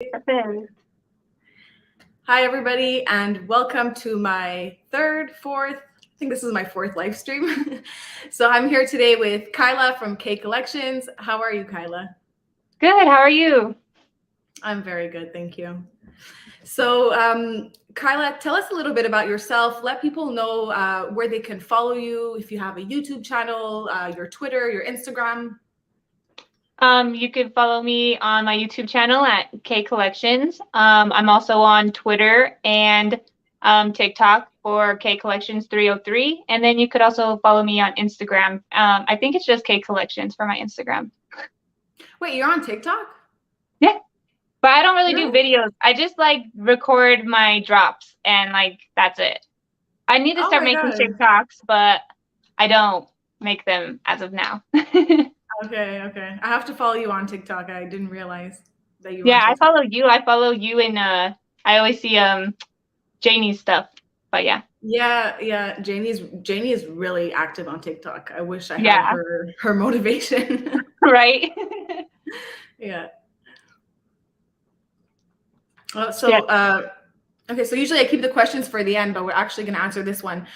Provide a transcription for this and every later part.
Perfect. Hi, everybody, and welcome to my I think this is my fourth live stream. So I'm here today with Kyla from K Collections. How are you, Kyla? Good. How are you? I'm very good, thank you. So, Kyla, tell us a little bit about yourself. Let people know where they can follow you, if you have a YouTube channel, your Twitter, your Instagram. You can follow me on my YouTube channel at K Collections. I'm also on Twitter and TikTok for K Collections 303. And then you could also follow me on Instagram. I think it's just K Collections for my Instagram. Wait, you're on TikTok? Yeah. But I don't really do Really? videos. I just record my drops and that's it. I need to Oh start my making God. TikToks, but I don't make them as of now. Okay. I have to follow you on TikTok. I didn't realize that you were on Yeah, I TikTok. follow you. I follow you and I always see Janie's stuff. But yeah. Yeah. Janie is really active on TikTok. I wish I had Yeah. her motivation. Right? Yeah. Yeah. Okay. So usually I keep the questions for the end, but we're actually going to answer this one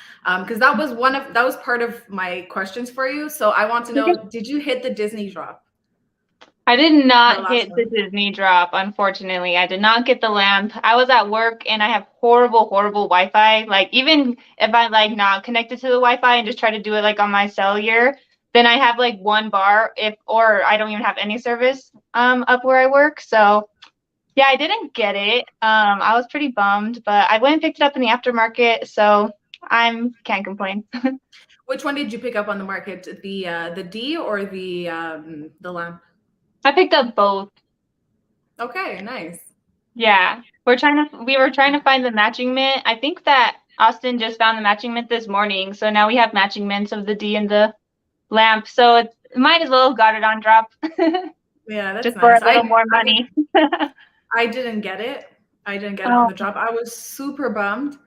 because that was part of my questions for you. So I want to Okay. know: did you hit the Disney drop, I did the not last hit the one? Disney drop, unfortunately. I did not get the lamp. I was at work and I have horrible, horrible Wi-Fi. Like even if I not connected to the Wi-Fi and just try to do it on my cellular, then I have one bar or I don't even have any service up where I work. So yeah, I didn't get it. I was pretty bummed, but I went and picked it up in the aftermarket, so can't complain. Which one did you pick up on the market? The D or the lamp? I picked up both. Okay, nice. Yeah. We were trying to find the matching mint. I think that Austin just found the matching mint this morning, so now we have matching mints of the D and the lamp. So it might as well have got it on drop. Yeah, that's Just for nice. a little more I money. I didn't get it. I didn't get it on Oh, the drop. I was super bummed.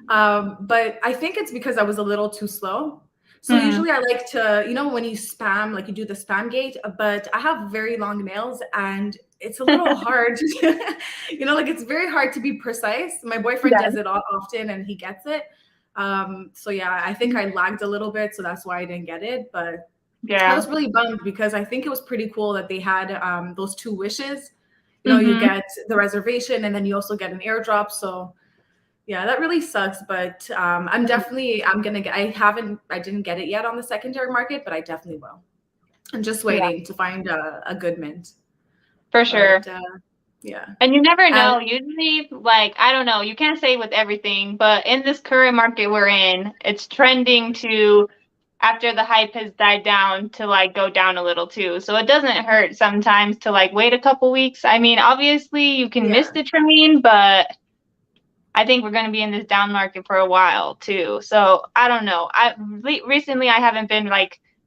But I think it's because I was a little too slow. So hmm. usually I like to, when you spam, like you do the spam gate, but I have very long nails and it's a little hard. It's very hard to be precise. My boyfriend Yeah. does it often and he gets it. So yeah, I think I lagged a little bit, so that's why I didn't get it. But I Yeah. was really bummed because I think it was pretty cool that they had those two wishes. You Hmm. get the reservation and then you also get an airdrop. So yeah, that really sucks. But I didn't get it yet on the secondary market, but I definitely will. I'm just Yeah, waiting to find a good mint. for But sure. yeah, And you never and know. Usually, I don't know, you can't say with everything, but in this current market we're in, it's trending to, after the hype has died down, to go down a little too. So it doesn't hurt sometimes to wait a couple weeks. I mean, obviously you can miss yeah, the train, but I think we're going to be in this down market for a while too. So I don't know. Recently I haven't been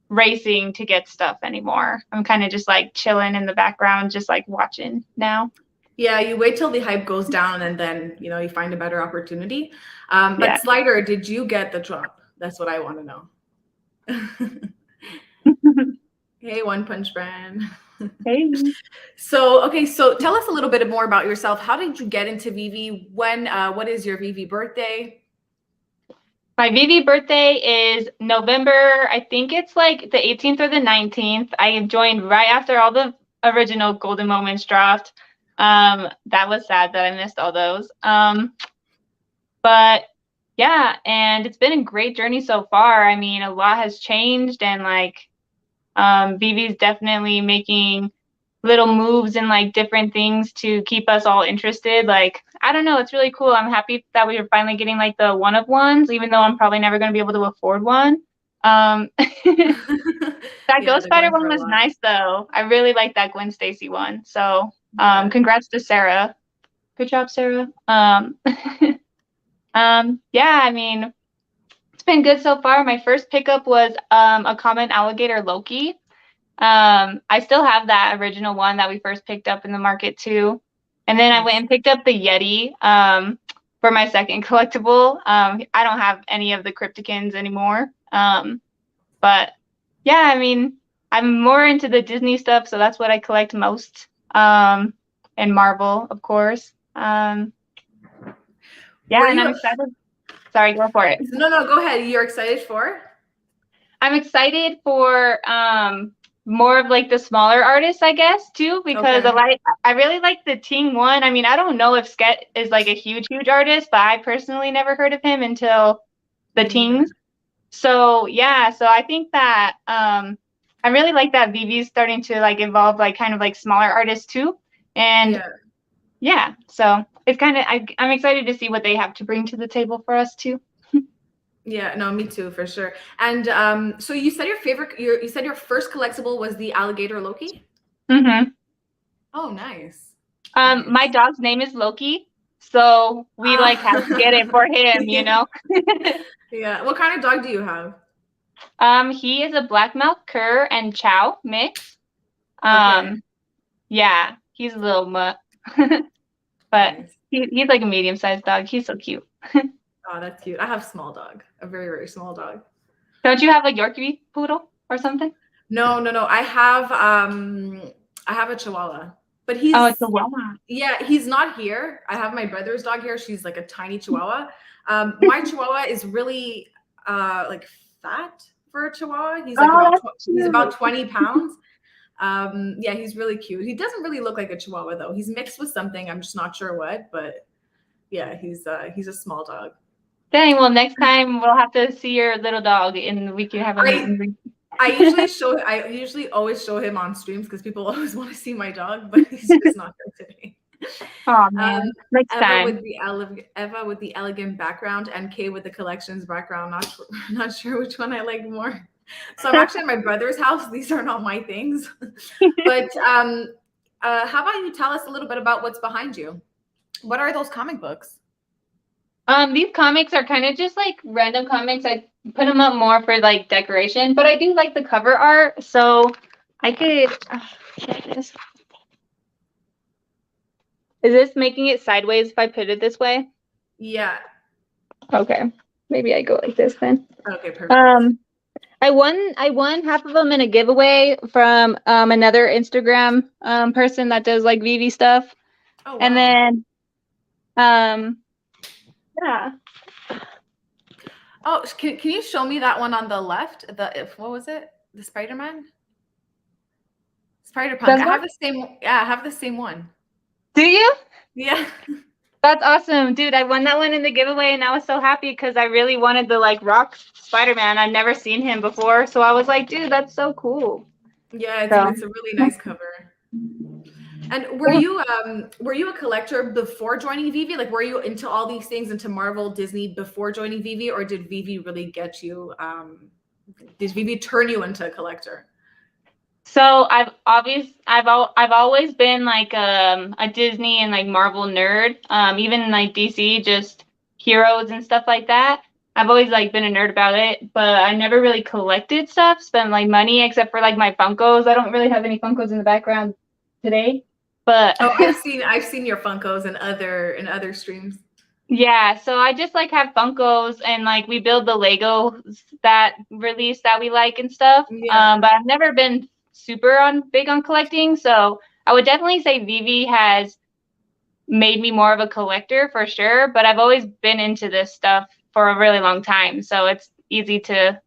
racing to get stuff anymore. I'm kind of just chilling in the background, just watching now. yeah, you wait till the hype goes down and then you find a better opportunity. Yeah. But Slider, did you get the drop? That's what I want to know. Hey, One Punch Brand. Hey. So tell us a little bit more about yourself. How did you get into VeVe? What is your VeVe birthday? My VeVe birthday is November, I think it's the 18th or the 19th. I joined right after all the original Golden Moments dropped. That was sad that I missed all those. But yeah, and it's been a great journey so far. I mean, a lot has changed and VeVe's definitely making little moves and different things to keep us all interested. I don't know, it's really cool. I'm happy that we are finally getting the one of ones, even though I'm probably never going to be able to afford one. That Yeah, Ghost they're Spider going one for a was lot. nice though. I really like that Gwen Stacy one. So Yeah. congrats to Sarah. Good job, Sarah. Yeah, I mean, it's been good so far. My first pickup was a common alligator Loki. I still have that original one that we first picked up in the market too. And then I went Nice. and picked up the Yeti for my second collectible. I don't have any of the Crypticans anymore. But yeah, I mean, I'm more into the Disney stuff, so that's what I collect most. and Marvel, of course. Yeah, Were and you? I'm excited. Sorry, go for it. No, go ahead. You're excited for? I'm excited for more of like the smaller artists, I guess, too, because Okay. I really like the Ting one. I mean, I don't know if Sket is like a huge artist, but I personally never heard of him until the Me neither. Tings. So yeah, so I think that I really like that VeVe's starting to like evolve like kind of like smaller artists too. And Yeah. yeah, so it's kind of I'm excited to see what they have to bring to the table for us too. Yeah, no, me too, for sure. And so you said you said your first collectible was the alligator Loki? Mm-hmm. Oh, nice. My Nice. dog's name is Loki, so we like have to get it for him, you Yeah. know. Yeah. What kind of dog do you have? He is a black mouth cur and chow mix. Okay. Yeah, he's a little mutt, but Nice. he's like a medium-sized dog. He's so cute. Oh, that's cute. I have a small dog, a very, very small dog. Don't you have a Yorkie poodle or something? No. I have a Chihuahua, but Oh, it's a Wawa. yeah, he's not here. I have my brother's dog here. She's like a tiny Chihuahua. My Chihuahua is really like fat for a Chihuahua. Oh, that's He's about cute. 20 pounds. Yeah, he's really cute. He doesn't really look like a Chihuahua though. He's mixed with something. I'm just not sure what, but yeah, he's a small dog. Dang, well, next time we'll have to see your little dog and we can have a meet I and greet. I usually always show him on streams because people always want to see my dog, but he's just not here today. Oh Um, man, next time. Eva with the elegant background and Kay with the collections background. Not sure which one I like more. So I'm actually at my brother's house. These are not my things. But how about you tell us a little bit about what's behind you? What are those comic books? These comics are kind of just like random comics. I put them up more for like decoration, but I do like the cover art, so I could. Is this making it sideways if I put it this way? Yeah. Okay, maybe I go like this then. Okay, perfect. I won half of them in a giveaway from another Instagram person that does like VeVe stuff, Oh and wow. then yeah. Oh, can you show me that one on the left? What was it? The Spider-Man? Spider-Punk. Does I that? have the same. Yeah, I have the same one. Do you? Yeah. That's awesome, dude. I won that one in the giveaway, and I was so happy because I really wanted the like rock Spider-Man. I've never seen him before, so I was like, dude, that's so cool. Yeah, So it's a really nice cover. And were you a collector before joining VeVe? Like, were you into all these things, into Marvel, Disney before joining VeVe, or did VeVe really get you? Did VeVe turn you into a collector? So I've always been like a Disney and like Marvel nerd. Even like DC, just heroes and stuff like that. I've always like been a nerd about it, but I never really collected stuff, spent like money except for like my Funkos. I don't really have any Funkos in the background today, but Oh, I've seen your Funkos in other streams. yeah, so I just like have Funkos and like we build the Legos that release that we like and stuff. Yeah. But I've never been super big on collecting, so I would definitely say VeVe has made me more of a collector for sure. But I've always been into this stuff for a really long time, so it's easy to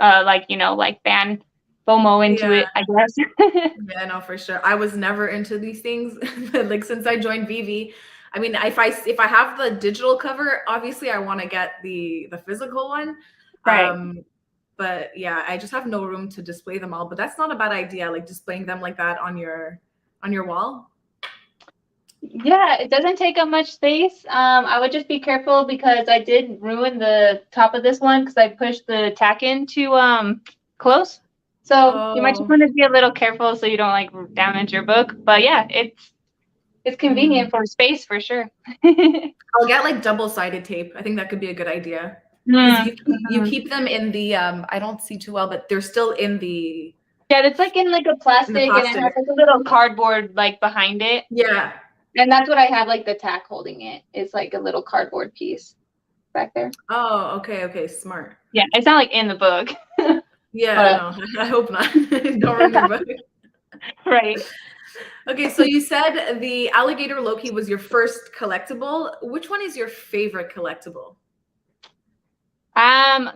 like like fan FOMO into Yeah. it, I guess. Yeah, no, for sure. I was never into these things. But like since I joined VeVe, I mean, if I have the digital cover, obviously I want to get the physical one. Right. But yeah, I just have no room to display them all. But that's not a bad idea, like displaying them like that on your wall. Yeah, it doesn't take up much space. I would just be careful because I did ruin the top of this one because I pushed the tack in too close. So you might just Oh, want to be a little careful so you don't like damage your book. But yeah, it's mm. convenient for space for sure. I'll get like double-sided tape. I think that could be a good idea because Mm, you mhm. keep them in the I don't see too well, but they're still in the Yeah, it's like in like a plastic and it has plastic. like a little cardboard like behind it. Yeah. And that's what I have like the tack holding it. It's like a little cardboard piece back there. Oh, okay, smart. Yeah, it's not like in the book. Yeah, But no, I hope not. Don't ruin your book. right. Okay, so you said the alligator Loki was your first collectible. Which one is your favorite collectible?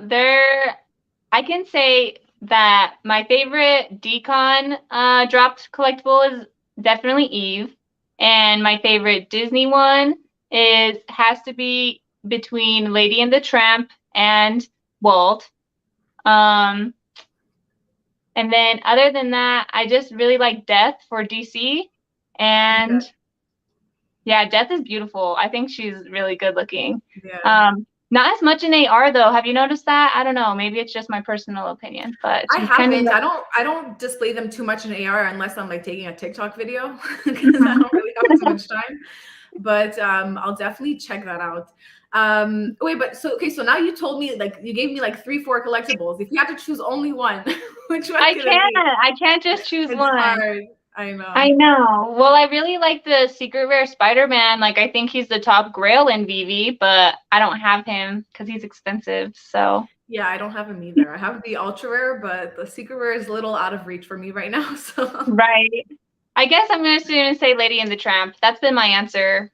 There, I can say that my favorite Decon dropped collectible is definitely Eve, and my favorite Disney one has to be between Lady and the Tramp and Walt. Um, and then other than that, I just really like Death for DC, Okay. and yeah, Death is beautiful. I think she's really good looking. Yeah. Not as much in AR though. Have you noticed that? I don't know. Maybe it's just my personal opinion, but I she's kind of haven't. like, I don't display them too much in AR unless I'm like taking a TikTok video because I Mhm. don't really have too much time. But I'll definitely check that out. Wait, but so okay, so now you told me like you gave me like 3, 4 collectibles. If you had to choose only one, which one I could it can't. be? I can't just choose It's one. hard. I know. I know. Well, I really like the Secret Rare Spider-Man. Like, I think he's the top grail in VeVe, but I don't have him because he's expensive. So, Yeah, I don't have them either. I have the ultra rare, but the secret rare is a little out of reach for me right now. So right. I guess I'm gonna soon say Lady and the Tramp. That's been my answer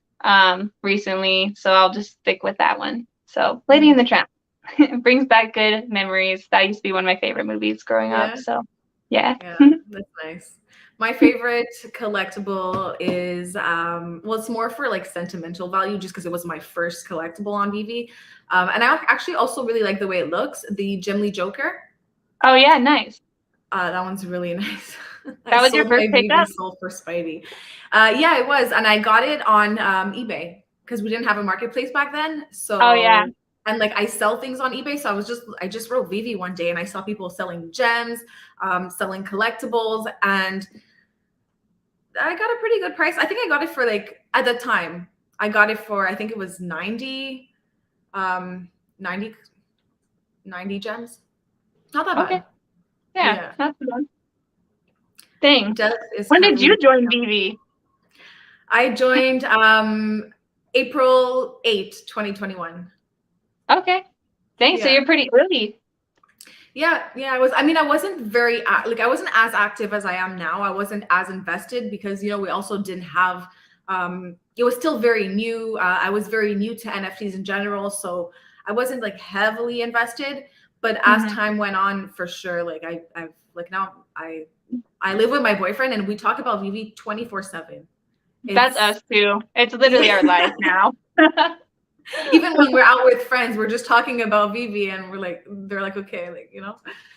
recently, so I'll just stick with that one. So, Lady and the Tramp. It brings back good memories. That used to be one of my favorite movies growing up. yeah, So, yeah. yeah, that's nice. My favorite collectible is well, it's more for like sentimental value just because it was my first collectible on VeVe. And I actually also really like the way it looks, the Jim Lee Joker. Oh yeah, nice. That one's really nice. I That was your sold my first VeVe pickup? soul for Spidey. Yeah, it was, and I got it on eBay because we didn't have a marketplace back then. Oh yeah. So and like I sell things on eBay, so I just wrote VeVe one day, and I saw people selling gems, selling collectibles, and I got a pretty good price. I think I got it for like at the time I got it for I think it was 90, um, 90, 90 gems. Not that Okay. bad. Yeah, Yeah, that's good. Dang. Death is When did heavily. you join VeVe? I joined April 8th, 2021. Okay. Dang, so Yeah. you're pretty early. Yeah, I was. I mean, I wasn't very like I wasn't as active as I am now. I wasn't as invested because we also didn't have. It was still very new. I was very new to NFTs in general, so I wasn't like heavily invested. But as Mhm. time went on, for sure, like I've like now I live with my boyfriend and we talk about VV 24/7. That's It's us too. It's literally our life yeah. now. Even when we're out with friends, we're just talking about VV and they're like, okay,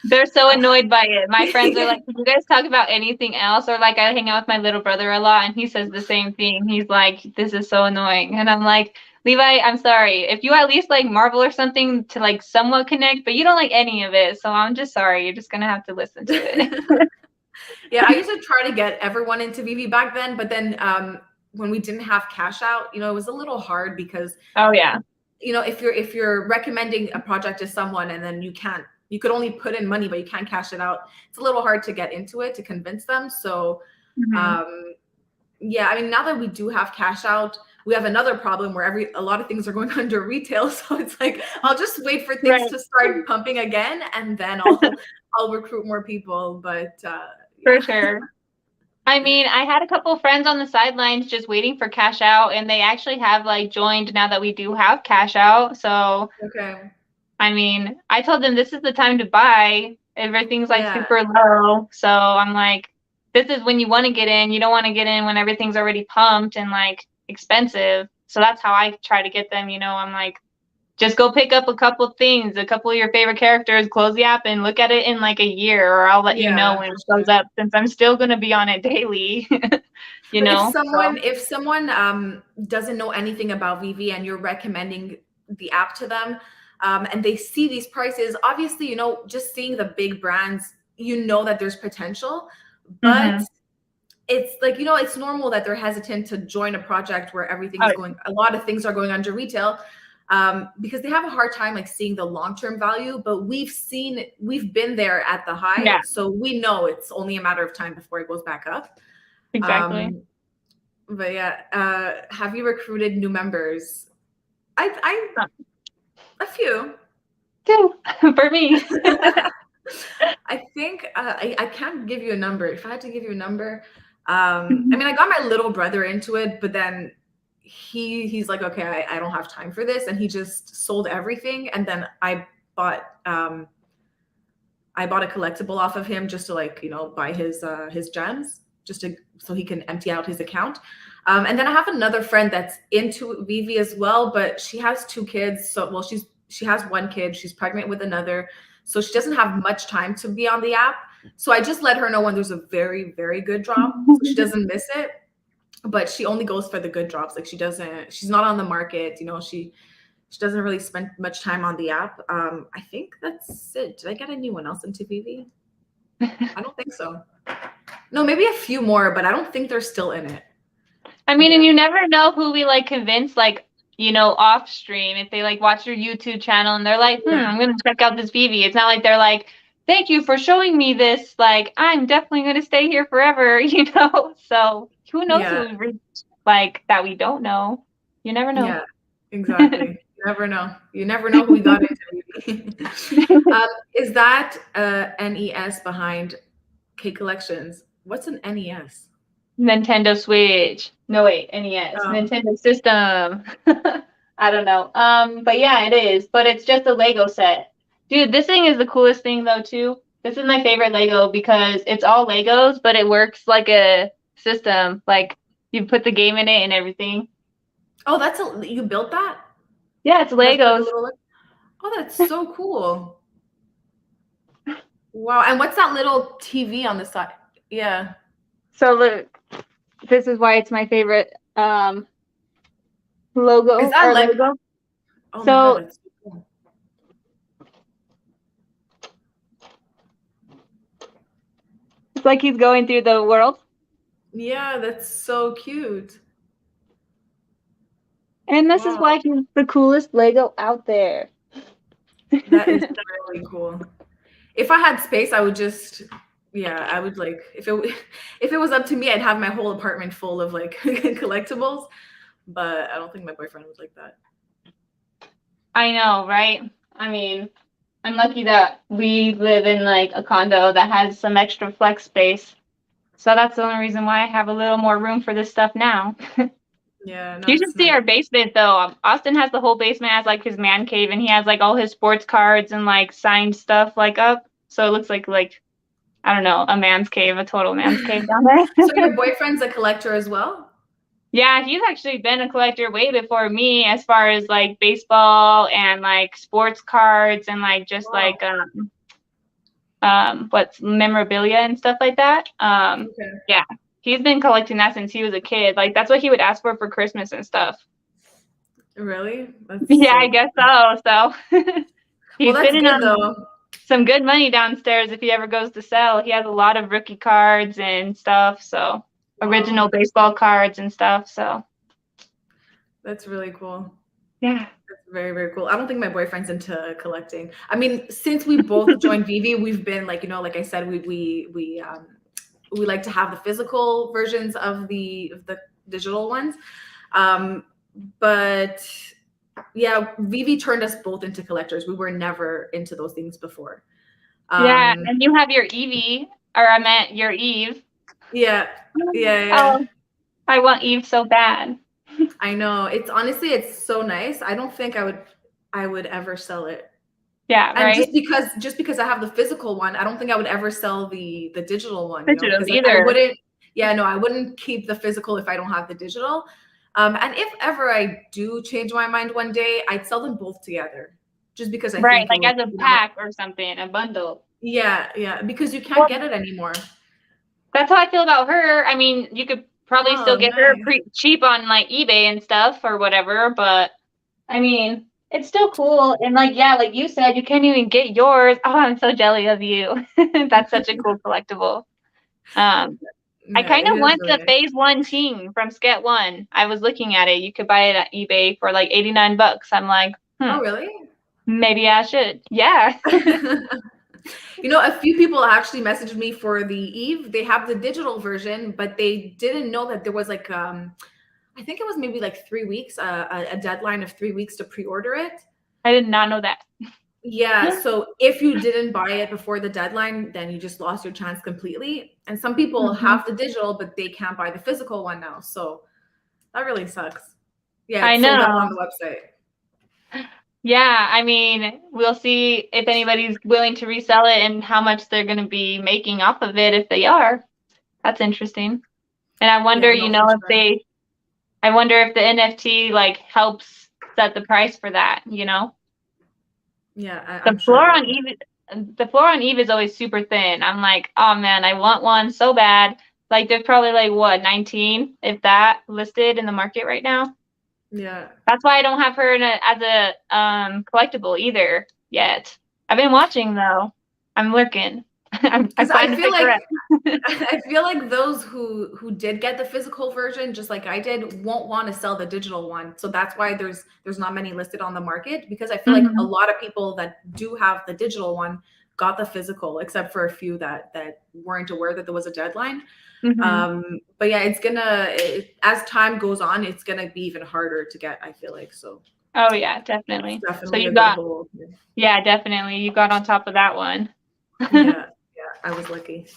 They're so annoyed by it. My friends are Yeah. like, "Can you guys talk about anything else?" Or like, I hang out with my little brother a lot, and he says the same thing. He's like, "This is so annoying," and I'm like, "Levi, I'm sorry. If you at least like Marvel or something to like somewhat connect, but you don't like any of it, so I'm just sorry. You're just gonna have to listen to it." Yeah, I used to try to get everyone into VV back then, but then when we didn't have cash out, it was a little hard because Oh yeah. if you're recommending a project to someone and then you could only put in money but you can't cash it out, it's a little hard to get into it to convince them. So Mhm. um yeah, I mean, now that we do have cash out, we have another problem where a lot of things are going under retail. So it's like I'll just wait for things Right. to start pumping again, and then I'll recruit more people. But For yeah, sure. I mean, I had a couple friends on the sidelines just waiting for cash out, and they actually have like joined now that we do have cash out. So, okay, I mean, I told them this is the time to buy. Everything's like yeah, super low. So I'm like, this is when you want to get in. You don't want to get in when everything's already pumped and like expensive. So that's how I try to get them. I'm like, just go pick up a couple things, a couple of your favorite characters, close the app and look at it in like a year, or I'll let you know yeah, when for it shows sure. up since I'm still going to be on it daily, But So, if someone doesn't know anything about VV and you're recommending the app to them, and they see these prices, obviously, just seeing the big brands, that there's potential, but hmm. it's like it's normal that they're hesitant to join a project where Oh, a lot of things are going under retail, because they have a hard time like seeing the long-term value. But we've been there at the high, yeah, so we know it's only a matter of time before it goes back up. exactly. um but yeah, have you recruited new members? I Uh, A few. Two for me. I think I can't give you a number. If I had to give you a number, I mean, I got my little brother into it, but then he's like, okay, I don't have time for this, and he just sold everything. And then bought I bought a collectible off of him just to, like, buy his gems, just to so he can empty out his account. And then I have another friend that's into VeVe as well, but she has 2 kids. So, well, she has 1 kid. She's pregnant with another, so she doesn't have much time to be on the app. So I just let her know when there's a very, very good drop, so she doesn't miss it. But she only goes for the good drops. Like, she's not on the market. She doesn't really spend much time on the app. I think that's it. Did I get anyone else into VeVe? I don't think so. No, maybe a few more, but I don't think they're still in it. I mean, and you never know who we like convince, like, off stream, if they like watch your YouTube channel and they're like, I'm gonna check out this VeVe. It's not like they're like, thank you for showing me this. Like, I'm definitely gonna stay here forever, So who knows who we reached, like, that we don't know. You never know. Yeah, exactly. You never know. You never know who we got into. Is that NES behind K Collections? What's an NES? Nintendo Switch. No, wait, NES. Nintendo System. I don't know. But yeah, it is. But it's just a Lego set. Dude, this thing is the coolest thing though too. This is my favorite Lego because it's all Legos, but it works like a system. Like, you put the game in it and everything. Oh, you built that? Yeah, it's Legos. Oh, that's so cool. Wow. And what's that little TV on the side? Yeah. So look, this is why it's my favorite logo. Is that Lego? Oh, so my God, that's so cool. It's like he's going through the world. Yeah, that's so cute. And this is why he's the coolest Lego out there. That is really cool. If I had space, I would I would, like, if it was up to me, I'd have my whole apartment full of, like, collectibles, but I don't think my boyfriend would like that. I know, right? I mean, I'm lucky that we live in, like, a condo that has some extra flex space. So that's the only reason why I have a little more room for this stuff now. Yeah. No, you should see our basement though. Austin has the whole basement as like his man cave, and he has like all his sports cards and like signed stuff like up. So it looks like I don't know, a man's cave, a total man's cave down there. So your boyfriend's a collector as well? Yeah, he's actually been a collector way before me, as far as like baseball and like sports cards and like just like what's memorabilia and stuff like that. Yeah, he's been collecting that since he was a kid. Like, that's what he would ask for Christmas and stuff. Really? Yeah, I guess so. So he's spending some good money downstairs if he ever goes to sell. He has a lot of rookie cards and stuff. So original baseball cards and stuff. So that's really cool. Yeah. That's very, very cool. I don't think my boyfriend's into collecting. I mean, since we both joined VeVe, we've been like, like I said, we like to have the physical versions of the digital ones. But yeah, VeVe turned us both into collectors. We were never into those things before. Yeah, and you have your Evie, or I meant your Eve. Yeah. Oh, I want Eve so bad. I know. It's so nice. I don't think I would ever sell it. Yeah, and right. Just because I have the physical one, I don't think I would ever sell the digital one. Digital either. I wouldn't. Yeah, no, I wouldn't keep the physical if I don't have the digital. And if ever I do change my mind one day, I'd sell them both together, just because I think like as a pack or something, a bundle. Yeah, because you can't get it anymore. That's how I feel about her. I mean, you could probably still get her cheap on like eBay and stuff or whatever, but I mean, it's still cool. And like, yeah, like you said, you can't even get yours. Oh, I'm so jelly of you. That's such a cool collectible. I kind of want the Phase 1 Ting from Sket 1. I was looking at it. You could buy it at eBay for like $89. I'm like, oh, really? Maybe I should. Yeah. A few people actually messaged me for the Eve. They have the digital version, but they didn't know that there was like, I think it was maybe like 3 weeks, a deadline of 3 weeks to pre-order it. I did not know that. Yeah, so if you didn't buy it before the deadline, then you just lost your chance completely. And some people Mhm. have the digital, but they can't buy the physical one now. So that really sucks. Yeah, I it's sold out on know. the website. Yeah, I mean, we'll see if anybody's willing to resell it and how much they're going to be making off of it if they are. That's interesting. And I Yeah, wonder, no, for if sure. I wonder if the NFT like helps set the price for that, Yeah, The I'm sure floor it on will. Eve, the floor on Eve is always super thin. I'm like, oh man, I want one so bad. Like there's probably like what, 19, if that, listed in the market right now. Yeah. That's why I don't have her as a collectible either yet. I've been watching though. I'm looking. I Because plan to pick her up. I feel like those who did get the physical version, just like I did, won't want to sell the digital one. So that's why there's not many listed on the market, because I feel like a Mhm, lot of people that do have the digital one got the physical, except for a few that weren't aware that there was a deadline. mhm. But yeah, as time goes on, it's gonna be even harder to get, I feel like. So Oh yeah, it's definitely. So definitely you a good got, hold. yeah, definitely. You got on top of that one. Yeah, yeah, I was lucky.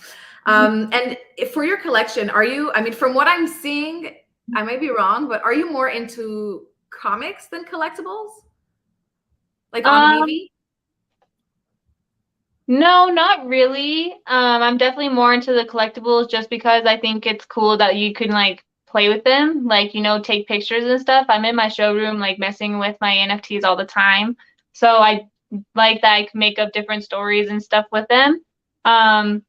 And for your collection, I mean, from what I'm seeing, I might be wrong, but are you more into comics than collectibles? Like on Um, VeVe? no, not really. I'm definitely more into the collectibles just because I think it's cool that you can like play with them, like, take pictures and stuff. I'm in my showroom like messing with my NFTs all the time. So I like that I can make up different stories and stuff with them. Um,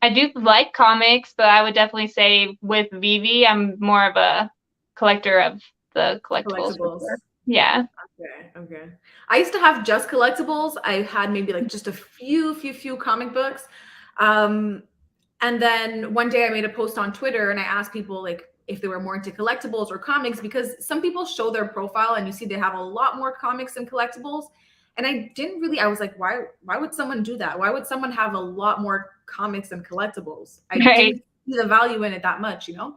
I do like comics, but I would definitely say with VeVe, I'm more of a collector of the collectibles for Collectibles. sure. Yeah. Okay, okay. I used to have just collectibles. I had maybe like just a few comic books. Um, And then one day I made a post on Twitter and I asked people like if they were more into collectibles or comics, because some people show their profile and you see they have a lot more comics and collectibles. And I was like, why would someone do that? Why would someone have a lot more comics and collectibles? I Right. didn't see the value in it that much, you know?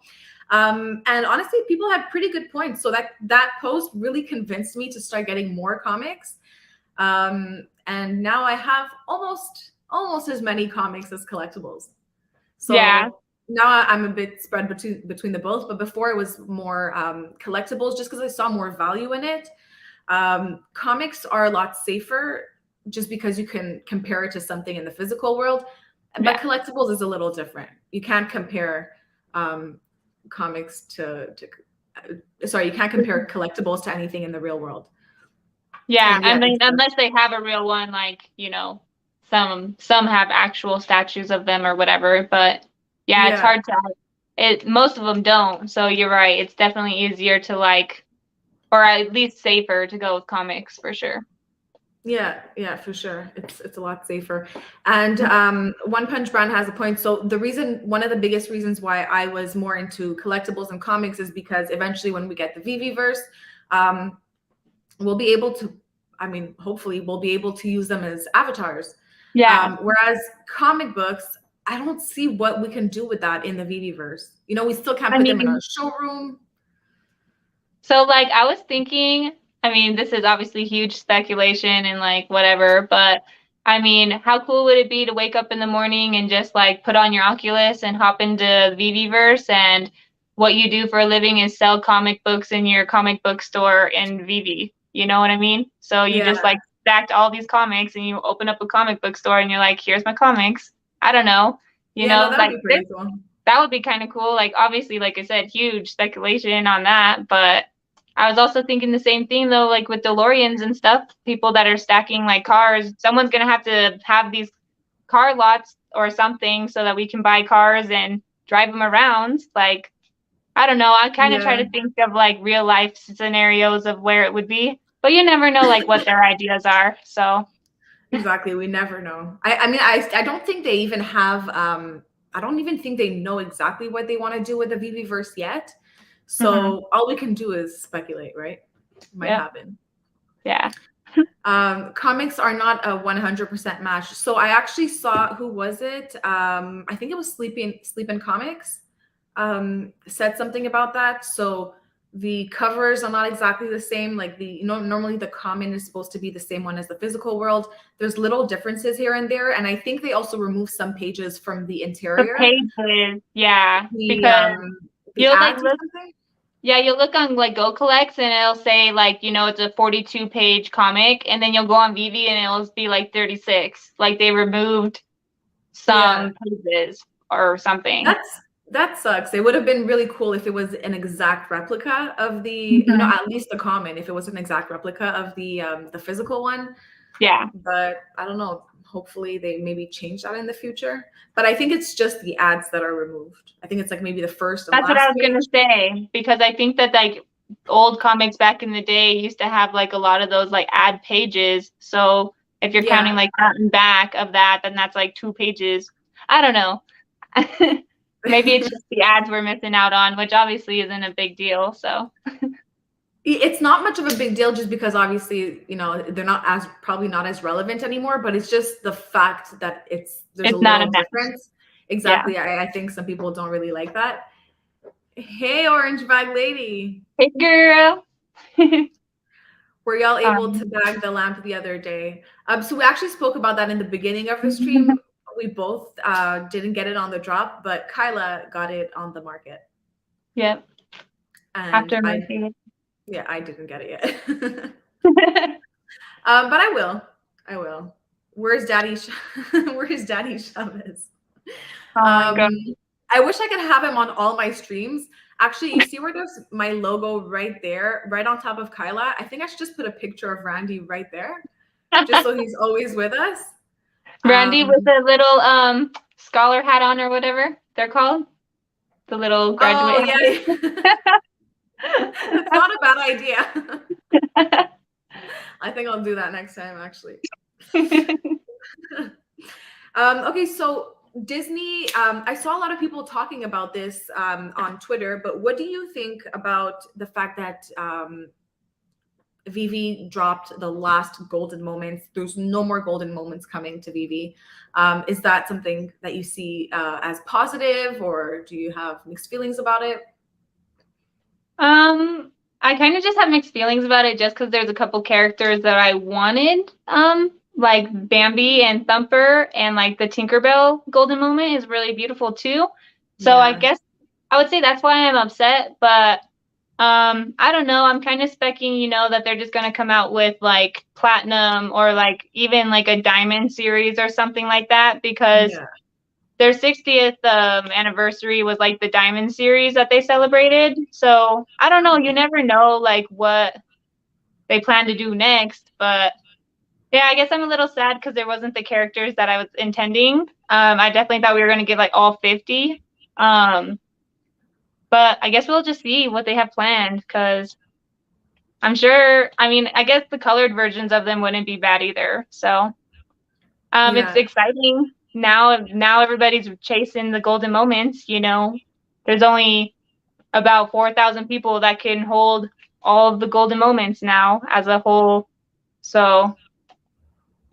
And honestly, people had pretty good points. So that post really convinced me to start getting more comics. And now I have almost as many comics as collectibles. Yeah. So now I'm a bit spread between the both, but before it was more collectibles, just because I saw more value in it. Comics are a lot safer, just because you can compare it to something in the physical world, but Yeah. collectibles is a little different. You can't compare um, comics sorry, you can't compare collectibles to anything in the real world. Yeah, And I yeah, mean, unless they have a real one, like, some have actual statues of them or whatever, but yeah, it's yeah. hard to most of them don't. So you're right. It's definitely easier to like, or at least safer to go with comics for sure. Yeah, yeah, for sure. It's a lot safer. And One Punch Brand has a point. So one of the biggest reasons why I was more into collectibles and comics is because eventually when we get the Veveverse, um, we'll be able to, I mean, hopefully we'll be able to use them as avatars. Yeah. Whereas comic books, I don't see what we can do with that in the Veveverse. You know, we still can't I put them in mean, our showroom. so like I was thinking, I mean, this is obviously huge speculation and like whatever, but I mean, how cool would it be to wake up in the morning and just like put on your Oculus and hop into VeVeverse, and what you do for a living is sell comic books in your comic book store in VeVe. You know what I mean? So you Yeah, just like stacked all these comics and you open up a comic book store and you're like, here's my comics. I don't know. yeah, no, that would Like be pretty cool. that would be kind of cool. Like obviously, like I said, huge speculation on that, but I was also thinking the same thing though, like with DeLoreans and stuff, people that are stacking like cars, someone's gonna have these car lots or something so that we can buy cars and drive them around. Like, I don't know. I kind of try Yeah. to think of like real life scenarios of where it would be, but you never know like what their ideas are. So, Exactly. We never know. I mean, I don't think they even have, I don't even think they know exactly what they want to do with the VV-verse yet. mhm. So all we can do is speculate, right? Might Yep. happen. Yeah. Comics are not a 100% match. So I actually saw, who was it? I think it was Sleeping Comics, said something about that. So The covers are not exactly the same. Like normally the common is supposed to be the same one as the physical world. There's little differences here and there, and I think they also remove some pages from the The interior, pages, yeah, the because um, the you'll like ads or look, something. yeah, you'll look on like Go Collects and it'll say like, it's a 42-page comic, and then you'll go on VeVe and it'll be like 36. Like they removed Yeah, some pages or something. that sucks. It would have been really cool if it was an exact replica of Mhm. at least the common, if it was an exact replica of the physical one. Yeah, But I don't know. Hopefully they maybe change that in the future. But I think it's just the ads that are removed. I think it's like maybe the first and that's what I last was gonna page. say, because I think that like old comics back in the day used to have like a lot of those like ad pages. So if you're counting Yeah. like front and back of that, then that's like 2 pages. I don't know. Maybe it's just the ads we're missing out on, which obviously isn't a big deal. So It's not much of a big deal just because obviously, they're not as probably not as relevant anymore, but it's just the fact that there's a it's not a little match. difference. Yeah. Exactly. I think some people don't really like that. Hey, orange bag lady. Hey, girl. Were y'all able to um, bag the lamp the other day? So we actually spoke about that in the beginning of the stream. We both didn't get it on the drop, but Kyla got it on the market, yep. and After Mercy. I didn't get it yet. But I will. I will. Where's Daddy? Where's Daddy Chavez? Oh my Um, god. I wish I could have him on all my streams. Actually, you see where there's my logo right there, right on top of Kyla? I think I should just put a picture of Randy right there, just so he's always with us. Randy Um, with a little scholar hat on or whatever they're called. The little oh, graduate yeah. That's not a bad idea. hat. I think I'll do that next time, actually. Okay, so Disney, I saw a lot of people talking about this on Twitter, but what do you think about the fact that VeVe dropped the last golden moments? There's no more golden moments coming to VeVe. Is that something that you see as positive, or do you have mixed feelings about it? I kind of just have mixed feelings about it just because there's a couple characters that I wanted, like Bambi and Thumper, and like the Tinkerbell golden moment is really beautiful too. So I Yeah, guess I would say that's why I'm upset, but I don't know. I'm kind of specking, that they're just gonna come out with like platinum or like even like a diamond series or something like that because yeah, their 60th anniversary was like the diamond series that they celebrated. So I don't know. You never know like what they plan to do next. But yeah, I guess I'm a little sad because there wasn't the characters that I was intending. I definitely thought we were gonna get like all 50. Um, but I guess we'll just see what they have planned because I'm sure. I mean, I guess the colored versions of them wouldn't be bad either. So it's yeah. exciting now. Now everybody's chasing the golden moments. There's only about 4,000 people that can hold all of the golden moments now as a whole. So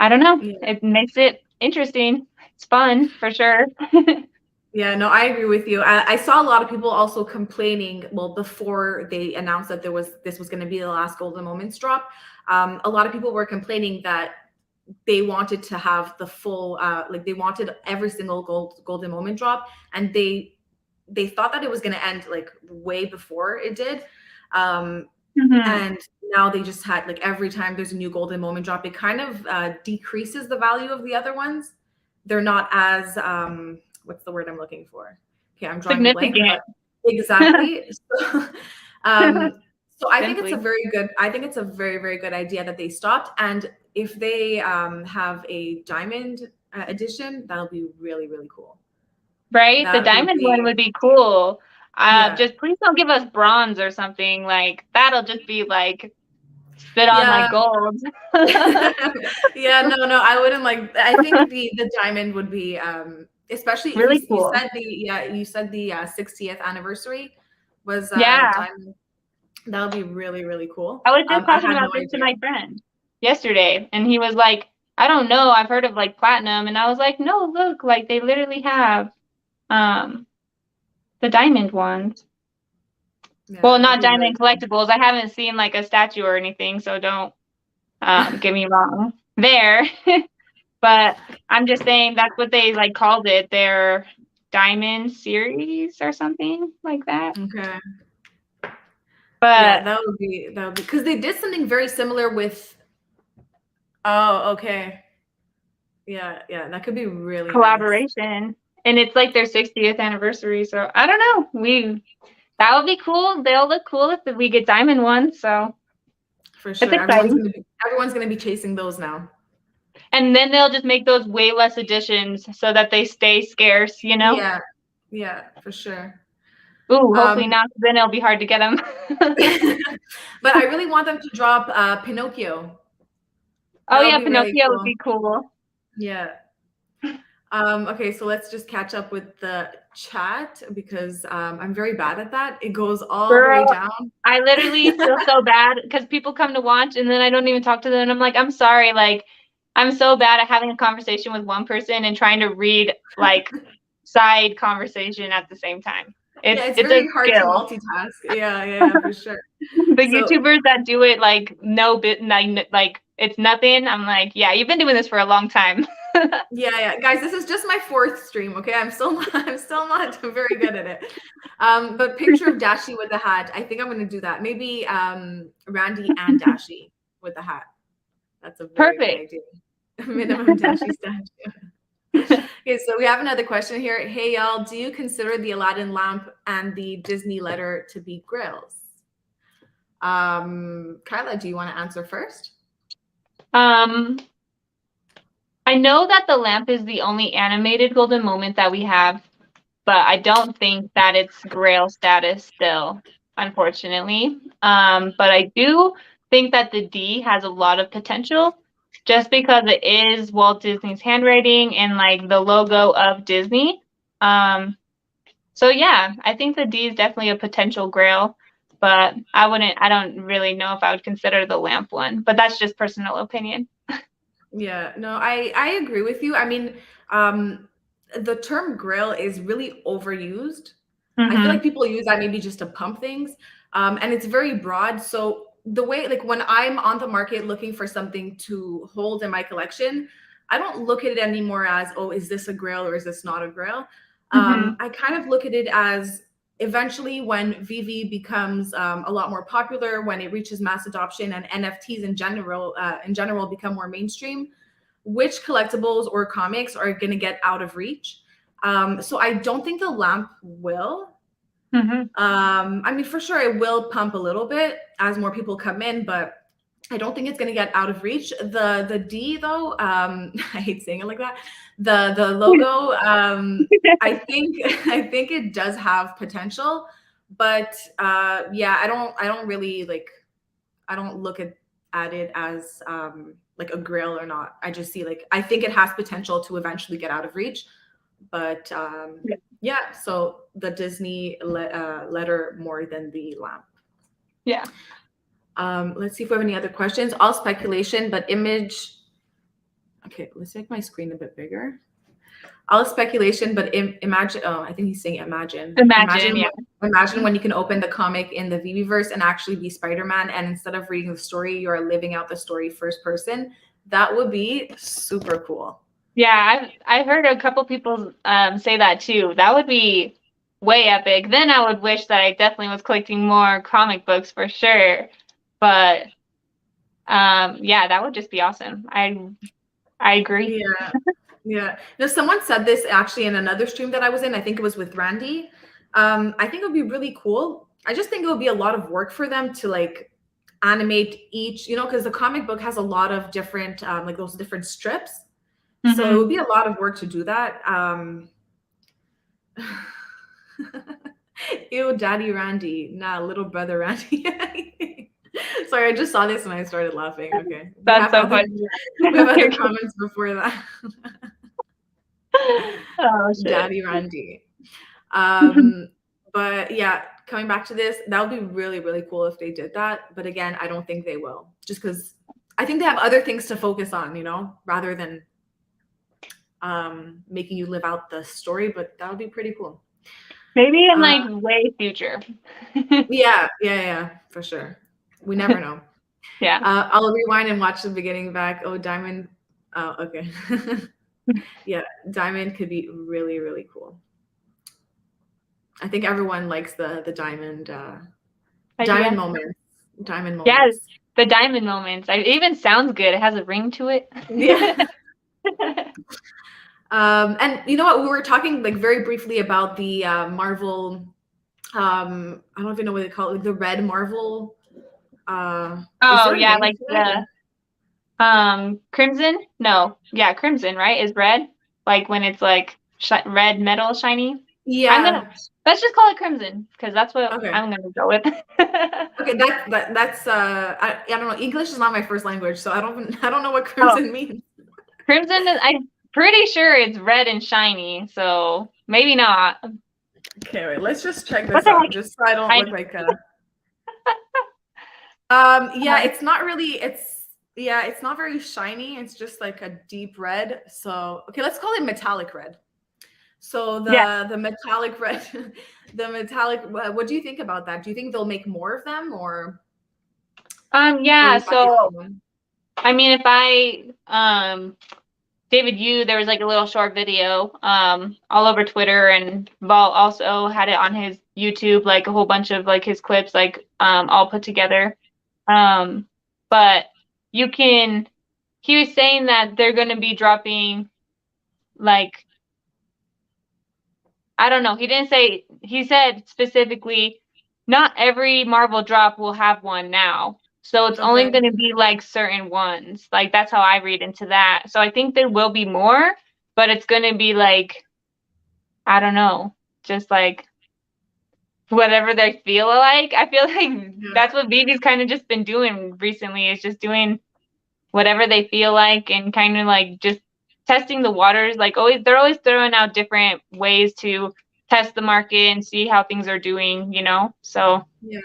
I don't know. Yeah. It makes it interesting. It's fun for sure. Yeah, no, I agree with you. I saw a lot of people also complaining. Well, before they announced that this was going to be the last Golden Moments drop, a lot of people were complaining that they wanted to have the full, like they wanted every single Golden Moment drop, and they thought that it was going to end like way before it did. Mhm. And now they just had like every time there's a new Golden Moment drop, it kind of decreases the value of the other ones. They're not as what's the word I'm looking for? Okay, I'm drawing a blank, Significant. but exactly. Um, so Simply. I think it's a very, very good idea that they stopped. And if they have a diamond edition, that'll be really, really cool. Right? The That would diamond one be, would be cool. yeah. Just please don't give us bronze or something. Like that'll just be like spit on my Yeah. gold. Yeah, no, I wouldn't like. I think the diamond would be, especially if Really you cool. said the 60th anniversary was Yeah. diamond. That would be really, really cool. I was just I talking had about no this to idea. my friend yesterday, and he was like, I don't know, I've heard of like platinum, and I was like, no, look, like they literally have um the diamond ones. Yeah, Well, that'd not be really diamond cool. collectibles. I haven't seen like a statue or anything, so don't get me wrong there. But I'm just saying that's what they like called it, their diamond series or something like that. Okay. Yeah, But that would be because they did something very similar with. Oh, okay. Yeah, yeah, that could be really nice. collaboration, and it's like their 60th anniversary, so I don't know. That would be cool. They'll look cool if we get diamond ones, so For it's sure. exciting. Everyone's gonna be chasing those now. And then they'll just make those way less editions so that they stay scarce, you know? Yeah, yeah, for sure. Ooh, hopefully Um, not, 'cause then it'll be hard to get them. but I really want them to drop Pinocchio. Oh That would yeah, be really Pinocchio would cool. be cool. Yeah. Okay, so let's just catch up with the chat because I'm very bad at that. It goes all the way Girl, down. I literally feel so bad because people come to watch and then I don't even talk to them. And I'm like, I'm sorry. Like, I'm so bad at having a conversation with one person and trying to read like side conversation at the same time. Yeah, it's It's a very hard to skill. multitask. Yeah, yeah, for sure. The So YouTubers that do it like no bit like it's nothing. I'm like, yeah, you've been doing this for a long time. yeah, yeah, guys, this is just my fourth stream. Okay, I'm still not very good at it. But picture of Dashi with the hat. I think I'm gonna do that. Maybe Randy and Dashi with the hat. That's a very good Perfect. idea. Minimum Dashi statue. Okay, so we have another question here. Hey y'all, do you consider the Aladdin lamp and the Disney letter to be grails? Kyla, do you want to answer first? Um, I know that the lamp is the only animated golden moment that we have, but I don't think that it's Grail status still, unfortunately. But I do think that the D has a lot of potential just because it is Walt Disney's handwriting and like the logo of Disney. Um, so yeah, I think the D is definitely a potential Grail, but I don't really know if I would consider the lamp one, but that's just personal opinion. Yeah, no, I agree with you. I mean, the term grail is really overused. I feel like Mm-hmm. people use that maybe just to pump things. And it's very broad. So the way, like when I'm on the market looking for something to hold in my collection, I don't look at it anymore as, oh, is this a grail or is this not a grail? Mm-hmm. I kind of look at it as eventually when VeVe becomes a lot more popular, when it reaches mass adoption and NFTs in general become more mainstream, which collectibles or comics are going to get out of reach. So I don't think the lamp will. Mm-hmm. I mean, for sure, it will pump a little bit as more people come in, but I don't think it's going to get out of reach. The D though, I hate saying it like that. The logo, I think it does have potential, but yeah, I don't really like. I don't look at it as like a grail or not. I just see like I think it has potential to eventually get out of reach, but yeah. So the Disney letter more than the lamp. Yeah. Let's see if we have any other questions. All speculation, but image. Okay, let's make my screen a bit bigger. All speculation, but imagine. Oh, I think he's saying imagine. Imagine, yeah. Imagine when you can open the comic in the Veveverse and actually be Spider-Man, and instead of reading the story, you're living out the story first person. That would be super cool. Yeah, I've heard a couple people say that too. That would be way epic. Then I would wish that I definitely was collecting more comic books for sure. But yeah, that would just be awesome. I agree. Yeah. Yeah. Now, someone said this actually in another stream that I was in. I think it was with Randy. I think it would be really cool. I just think it would be a lot of work for them to like animate each, you know, because the comic book has a lot of different, like those different strips. So it Mm-hmm. would be a lot of work to do that. Ew, Daddy Randy. Nah, little brother Randy. Sorry, I just saw this and I started laughing. Okay. That's so funny. We have other comments before that. Oh shit. Daddy Randy. But yeah, coming back to this, that would be really, really cool if they did that. But again, I don't think they will, just because I think they have other things to focus on, you know, rather than making you live out the story. But that would be pretty cool. Maybe in Uh, like way future. yeah, for sure. We never know. Yeah. I'll rewind and watch the beginning back. Oh, diamond. Oh, okay. Yeah, diamond could be really, really cool. I think everyone likes the diamond diamond Idea. moments. Diamond Yeah, moments. the diamond moments. It even sounds good. It has a ring to it. Yeah. And you know what? We were talking like very briefly about the Marvel. I don't even know what they call it, like the red Marvel. Is Oh there a yeah, name like to it? the crimson. No, yeah, crimson, right? Is red like when it's like red metal shiny. I'm gonna Yeah. let's just call it crimson because that's what Okay. I'm gonna go with. Okay. That's I don't know. English is not my first language, so I don't know what Oh, crimson means. crimson is, I'm pretty sure it's red and shiny, so maybe not. Okay, wait. Let's just check What this the out, heck? just so I don't I look like a. Yeah, it's not really. It's not very shiny. It's just like a deep red. So okay, let's call it metallic red. So yeah. the metallic red, the metallic. What do you think about that? Do you think they'll make more of them, or Yeah, we might get so one? I mean if I David Yu, there was like a little short video all over Twitter, and Vol also had it on his YouTube, like a whole bunch of like his clips like all put together. Um but you can he was saying that they're going to be dropping like I don't know. He didn't say, he said specifically, not every Marvel drop will have one now. So it's only Okay. going to be like certain ones. Like that's how I read into that. So I think there will be more, but it's going to be like, I don't know, just like whatever they feel like. I feel like Yeah. that's what VeVe's kind of just been doing recently, is just doing whatever they feel like and kind of like just testing the waters. Like always, they're always throwing out different ways to test the market and see how things are doing, you know? So Yeah.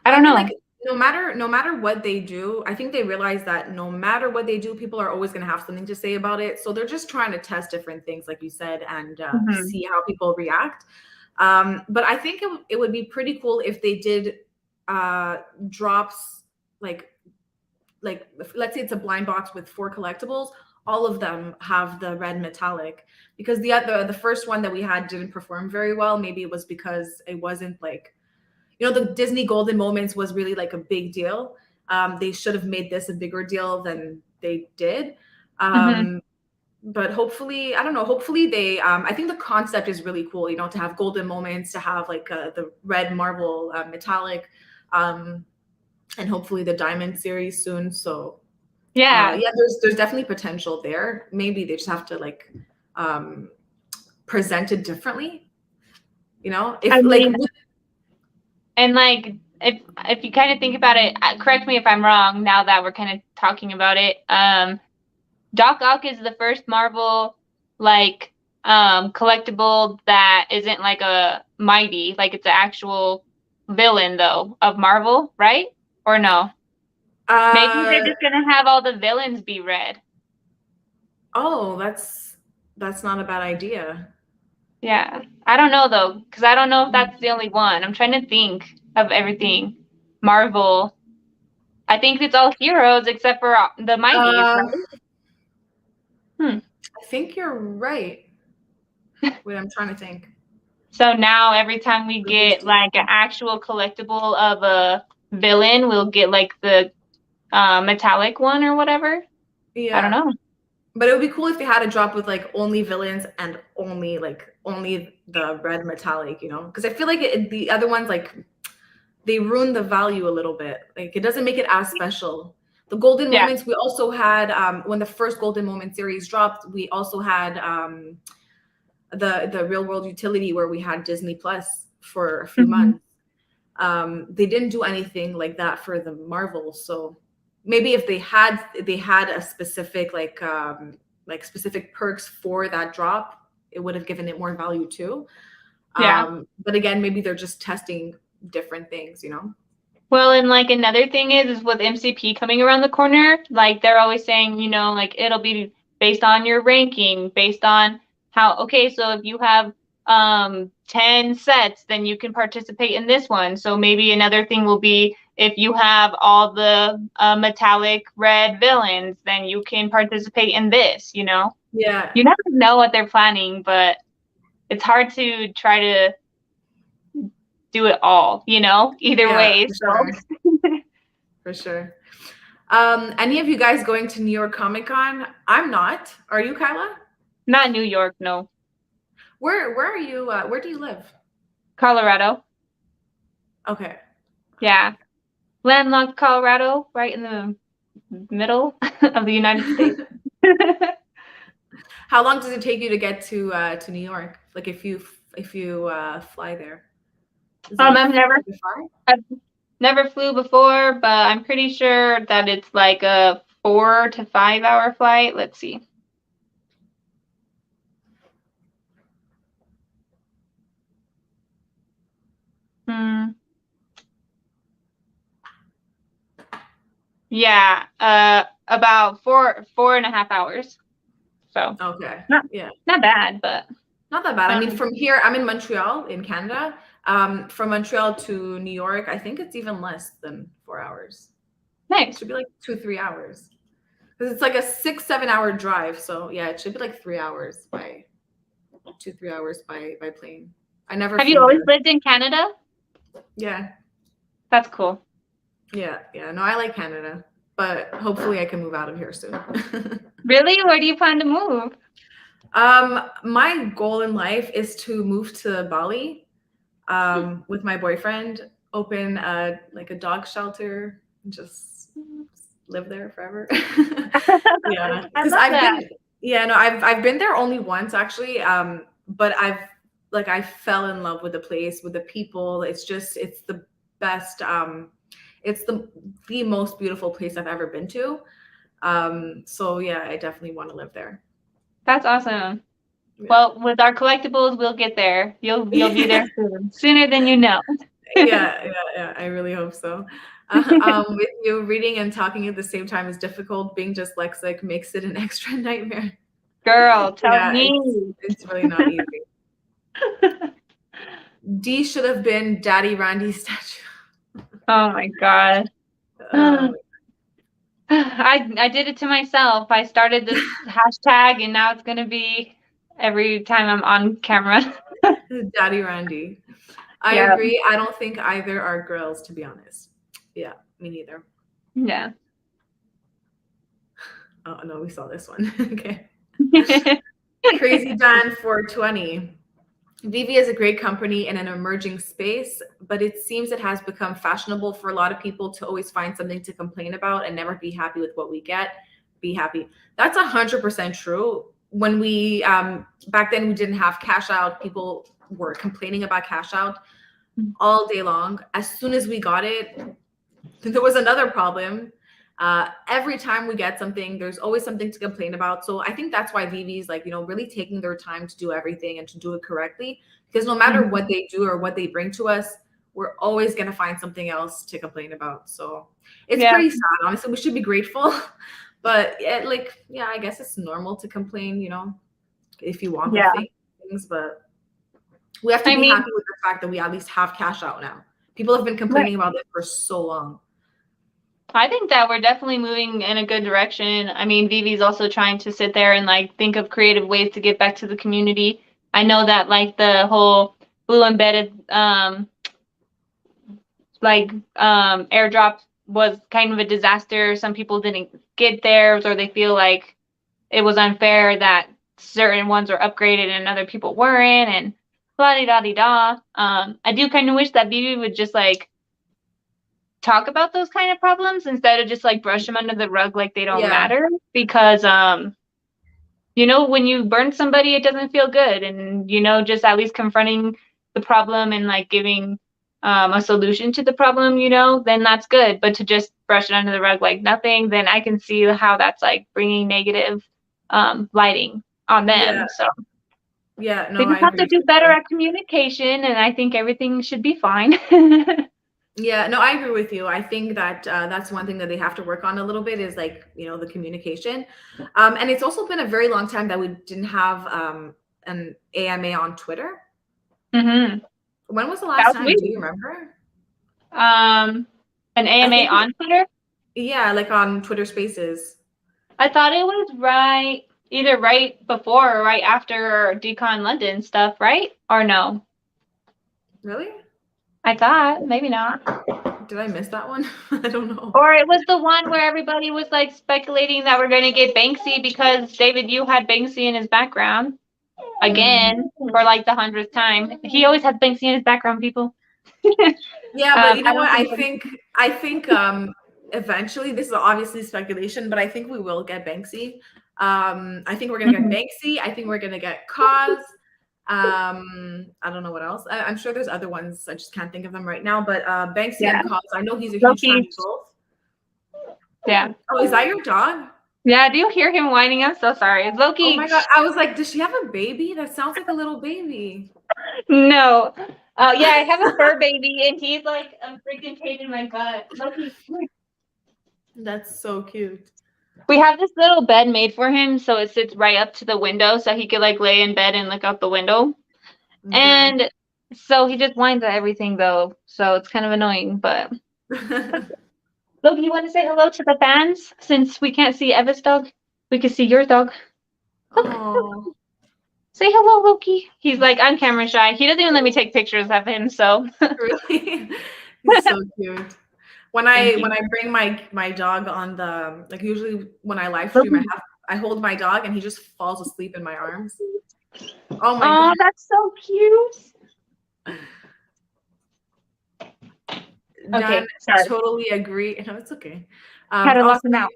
I Well, I don't mean, like know. no matter what they do, I think they realize that no matter what they do, people are always going to have something to say about it. So they're just trying to test different things, like you said, and Hmm. see how people react. But I think it would be pretty cool if they did drops like let's say it's a blind box with 4 collectibles. All of them have the red metallic, because the first one that we had didn't perform very well. Maybe it was because it wasn't like, the Disney Golden Moments was really like a big deal. They should have made this a bigger deal than they did. Hmm. But hopefully, I don't know. Hopefully, I think the concept is really cool. To have Golden Moments, to have like the red Marvel metallic, um, and hopefully the Diamond series soon. So, Yeah. yeah, there's definitely potential there. Maybe they just have to like um, present it differently. I If like mean, and like if you kind of think about it, correct me if I'm wrong now that we're kind of talking about it. Doc Ock is the first Marvel like collectible that isn't like a mighty, like it's an actual villain though of Marvel, right? Or no? Maybe they're uh just gonna have all the villains be red. oh, that's not a bad idea. Yeah. I don't know though, because I don't know if that's the only one. I'm trying to think of everything. Marvel. I think it's all heroes except for the mighties, Uh, right? Hmm. I think you're right. Wait, I'm trying to think. So now every time we Let me get see. like an actual collectible of a villain, we'll get like the metallic one or whatever. I don't Yeah, know. but it would be cool if they had a drop with like only villains and only the red metallic. Because I feel like the other ones, like, they ruin the value a little bit. Like, it doesn't make it as special. The Golden Yeah. Moments, we also had, when the first Golden Moment series dropped, we also had the Real World Utility, where we had Disney Plus for a few Hmm. months. They didn't do anything like that for the Marvel. So maybe if they had a specific like specific perks for that drop, it would have given it more value too. Yeah. But again, maybe they're just testing different things. Well, and like another thing is with MCP coming around the corner, like they're always saying, you know, like it'll be based on your ranking, based on how, okay, so if you have 10 sets, then you can participate in this one. So maybe another thing will be if you have all the metallic red villains, then you can participate in this, you know? Yeah. You never know what they're planning, but it's hard to try to do it all, you know, either Yeah, way. for So sure. For sure. Any of you guys going to New York Comic Con? I'm not. Are you, Kyla? not New York, no. Where are you? Where do you live? Colorado. Okay. Yeah. Landlocked Colorado, right in the middle of the United States. How long does it take you to get to New York? Like if you fly there? Is it far? I've never flew before, but I'm pretty sure that it's like a 4 to 5 hour flight. Let's see. Yeah, about 4.5 hours. So Okay. not Yeah. not bad, but Not that bad. I mean, from here, I'm in Montreal in Canada. From Montreal to New York, I think it's even less than 4 hours. It nice. should be like 2-3 hours. Because it's like a 6-7 hour drive. So yeah, it should be like 3 hours by 2-3 hours by plane. I never Have you flew always there. lived in Canada? Yeah. That's cool. Yeah. No, I like Canada, but hopefully I can move out of here soon. Really? Where do you plan to move? My goal in life is to move to Bali, with my boyfriend, open like a dog shelter, and just live there forever. Yeah, I because love that. I've been there only once actually. But I fell in love with the place, with the people. It's the best. It's the most beautiful place I've ever been to. So yeah, I definitely want to live there. That's awesome. Yeah. Well, with our collectibles, we'll get there. You'll be there soon, sooner than you know. Yeah. I really hope so. With you, reading and talking at the same time is difficult. Being dyslexic makes it an extra nightmare. Girl, tell Yeah, me. it's really not easy. D should have been Daddy Randy's statue. Oh my God. Uh, I did it to myself. I started this hashtag and now it's gonna be every time I'm on camera. Daddy Randy. I Yeah. agree. I don't think either are girls, to be honest. Yeah, me neither. Yeah. Oh no, we saw this one. Okay. Crazy Dan 420. VeVe is a great company in an emerging space, but it seems it has become fashionable for a lot of people to always find something to complain about and never be happy with what we get. Be happy. That's 100% true. When we back then we didn't have cash out, people were complaining about cash out all day long. As soon as we got it, there was another problem. Every time we get something, there's always something to complain about. So I think that's why VeVe is like, really taking their time to do everything and to do it correctly. Because no matter what they do or what they bring to us, we're always going to find something else to complain about. So it's pretty sad. Honestly, we should be grateful. But I guess it's normal to complain, if you want the things. But we have to be happy with the fact that we at least have cash out now. People have been complaining about it for so long. I think that we're definitely moving in a good direction. I mean, VeVe's also trying to sit there and think of creative ways to get back to the community. I know that the whole Blue Embedded airdrop was kind of a disaster. Some people didn't get theirs, or they feel like it was unfair that certain ones were upgraded and other people weren't, and blah de da de da. I do kind of wish that VeVe would just talk about those kind of problems instead of just brush them under the rug like they don't matter, because when you burn somebody, it doesn't feel good, and just at least confronting the problem and giving a solution to the problem, then that's good. But to just brush it under the rug like nothing, then I can see how that's bringing negative lighting on them. So yeah, no, they just have to do better at communication, and I think everything should be fine. Yeah, no, I agree with you. I think that that's one thing that they have to work on a little bit is the communication. And it's also been a very long time that we didn't have an AMA on Twitter. Mm-hmm. When was the That last was time? Do you weird. remember? An I AMA think, on Twitter. yeah, like on Twitter Spaces. I thought it was either right before or right after Decon London stuff, right? Or no? Really? I thought maybe not. Did I miss that one? I don't know. Or it was the one where everybody was like speculating that we're going to get Banksy because David Yu had Banksy in his background again for like the 100th time. He always has Banksy in his background, people. Yeah, but you know I what? don't I think. think I think eventually, this is obviously speculation, but I think we will get Banksy. I think we're gonna get Banksy. I think we're gonna get Cause. I don't know what else. I'm sure there's other ones. I just can't think of them right now. But Banksy Yeah. and Cause. I know he's a huge fan of Loki. both. Yeah. Oh, is that your dog? Yeah. Do you hear him whining? I'm so sorry. It's Oh Loki. my God! I was like, does she have a baby? That sounds like a little baby. No. Yeah, I have a fur baby, and he's like a freaking pain in my butt. Loki. That's so cute. We have this little bed made for him, so it sits right up to the window, so he could like lay in bed and look out the window. Okay. And so he just whines at everything, though, so it's kind of annoying. But Loki, you want to say hello to the fans since we can't see Eva's dog? We can see your dog. Look, Oh. say hello, Loki. He's like, I'm camera shy. He doesn't even let me take pictures of him, so. Really? He's so cute. When I Thank you. bring my dog on the, like, usually when I live stream, I hold my dog and he just falls asleep in my arms. Oh my Oh, God. that's so cute. Done. Okay, sorry. Totally agree. No, it's okay. Had to Also, lock him out.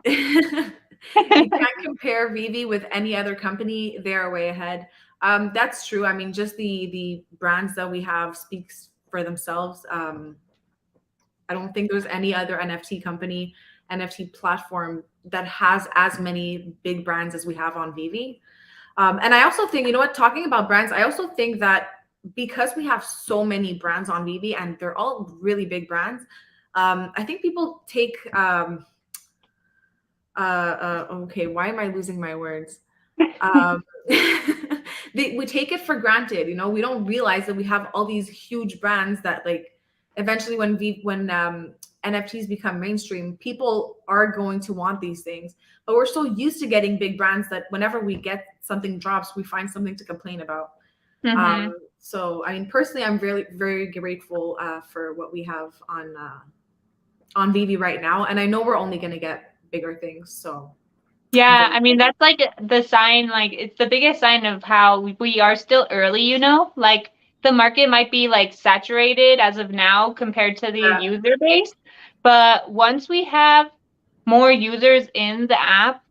you can't compare VeVe with any other company. They're way ahead. That's true. I mean, just the brands that we have speaks for themselves. I don't think there's any other NFT company, NFT platform that has as many big brands as we have on VeVe. And I also think, you know what, talking about brands, I also think that because we have so many brands on VeVe and they're all really big brands, I think people take, okay, why am I losing my words? We take it for granted, you know, we don't realize that we have all these huge brands that, like, eventually when NFTs become mainstream, people are going to want these things. But we're so used to getting big brands that whenever we get something drops, we find something to complain about. Mm-hmm. So I mean, personally, I'm very, very grateful for what we have on VeVe right now, and I know we're only going to get bigger things. So Yeah, I mean, that's like the sign, like it's the biggest sign of how we are still early, you know? Like the market might be like saturated as of now compared to the yeah, user base, but once we have more users in the app,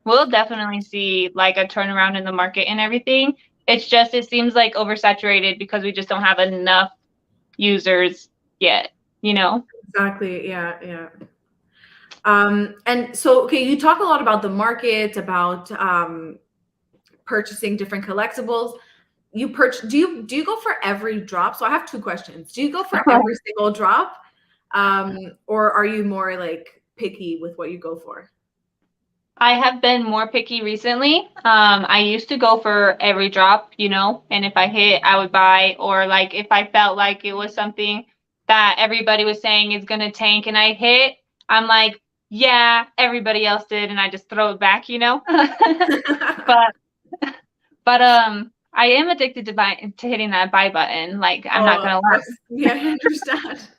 we'll definitely see like a turnaround in the market and everything. It's just it seems like oversaturated because we just don't have enough users yet, you know? exactly. Yeah, yeah. And so, okay, you talk a lot about the market, about purchasing different collectibles. Do you go for every drop? So I have two questions. Do you go for every single drop? Or are you more like picky with what you go for? I have been more picky recently. I used to go for every drop, you know, and if I hit, I would buy, or like if I felt like it was something that everybody was saying is gonna tank and I hit, I'm like, yeah, everybody else did, and I just throw it back, you know. But I am addicted to hitting that buy button. Like I'm not Oh, gonna that's, lie. yeah, I understand.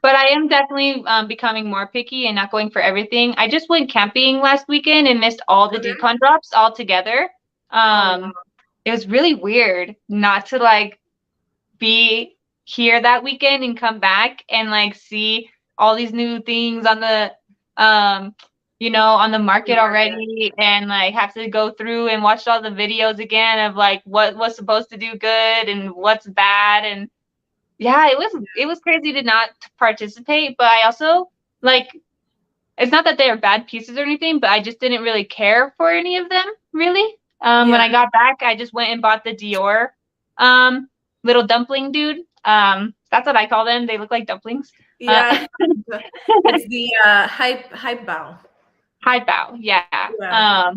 But I am definitely becoming more picky and not going for everything. I just went camping last weekend and missed all the Okay. decon drops altogether. Oh, wow. It was really weird not to like be here that weekend and come back and like see all these new things on the on the market Market. already, and like have to go through and watch all the videos again of like what was supposed to do good and what's bad. And yeah, it was crazy to not participate, but I also like it's not that they are bad pieces or anything, but I just didn't really care for any of them really. When Yeah, I got back, I just went and bought the Dior little dumpling dude. That's what I call them. They look like dumplings. yeah. It's the hype bow. High bow, yeah. Yeah.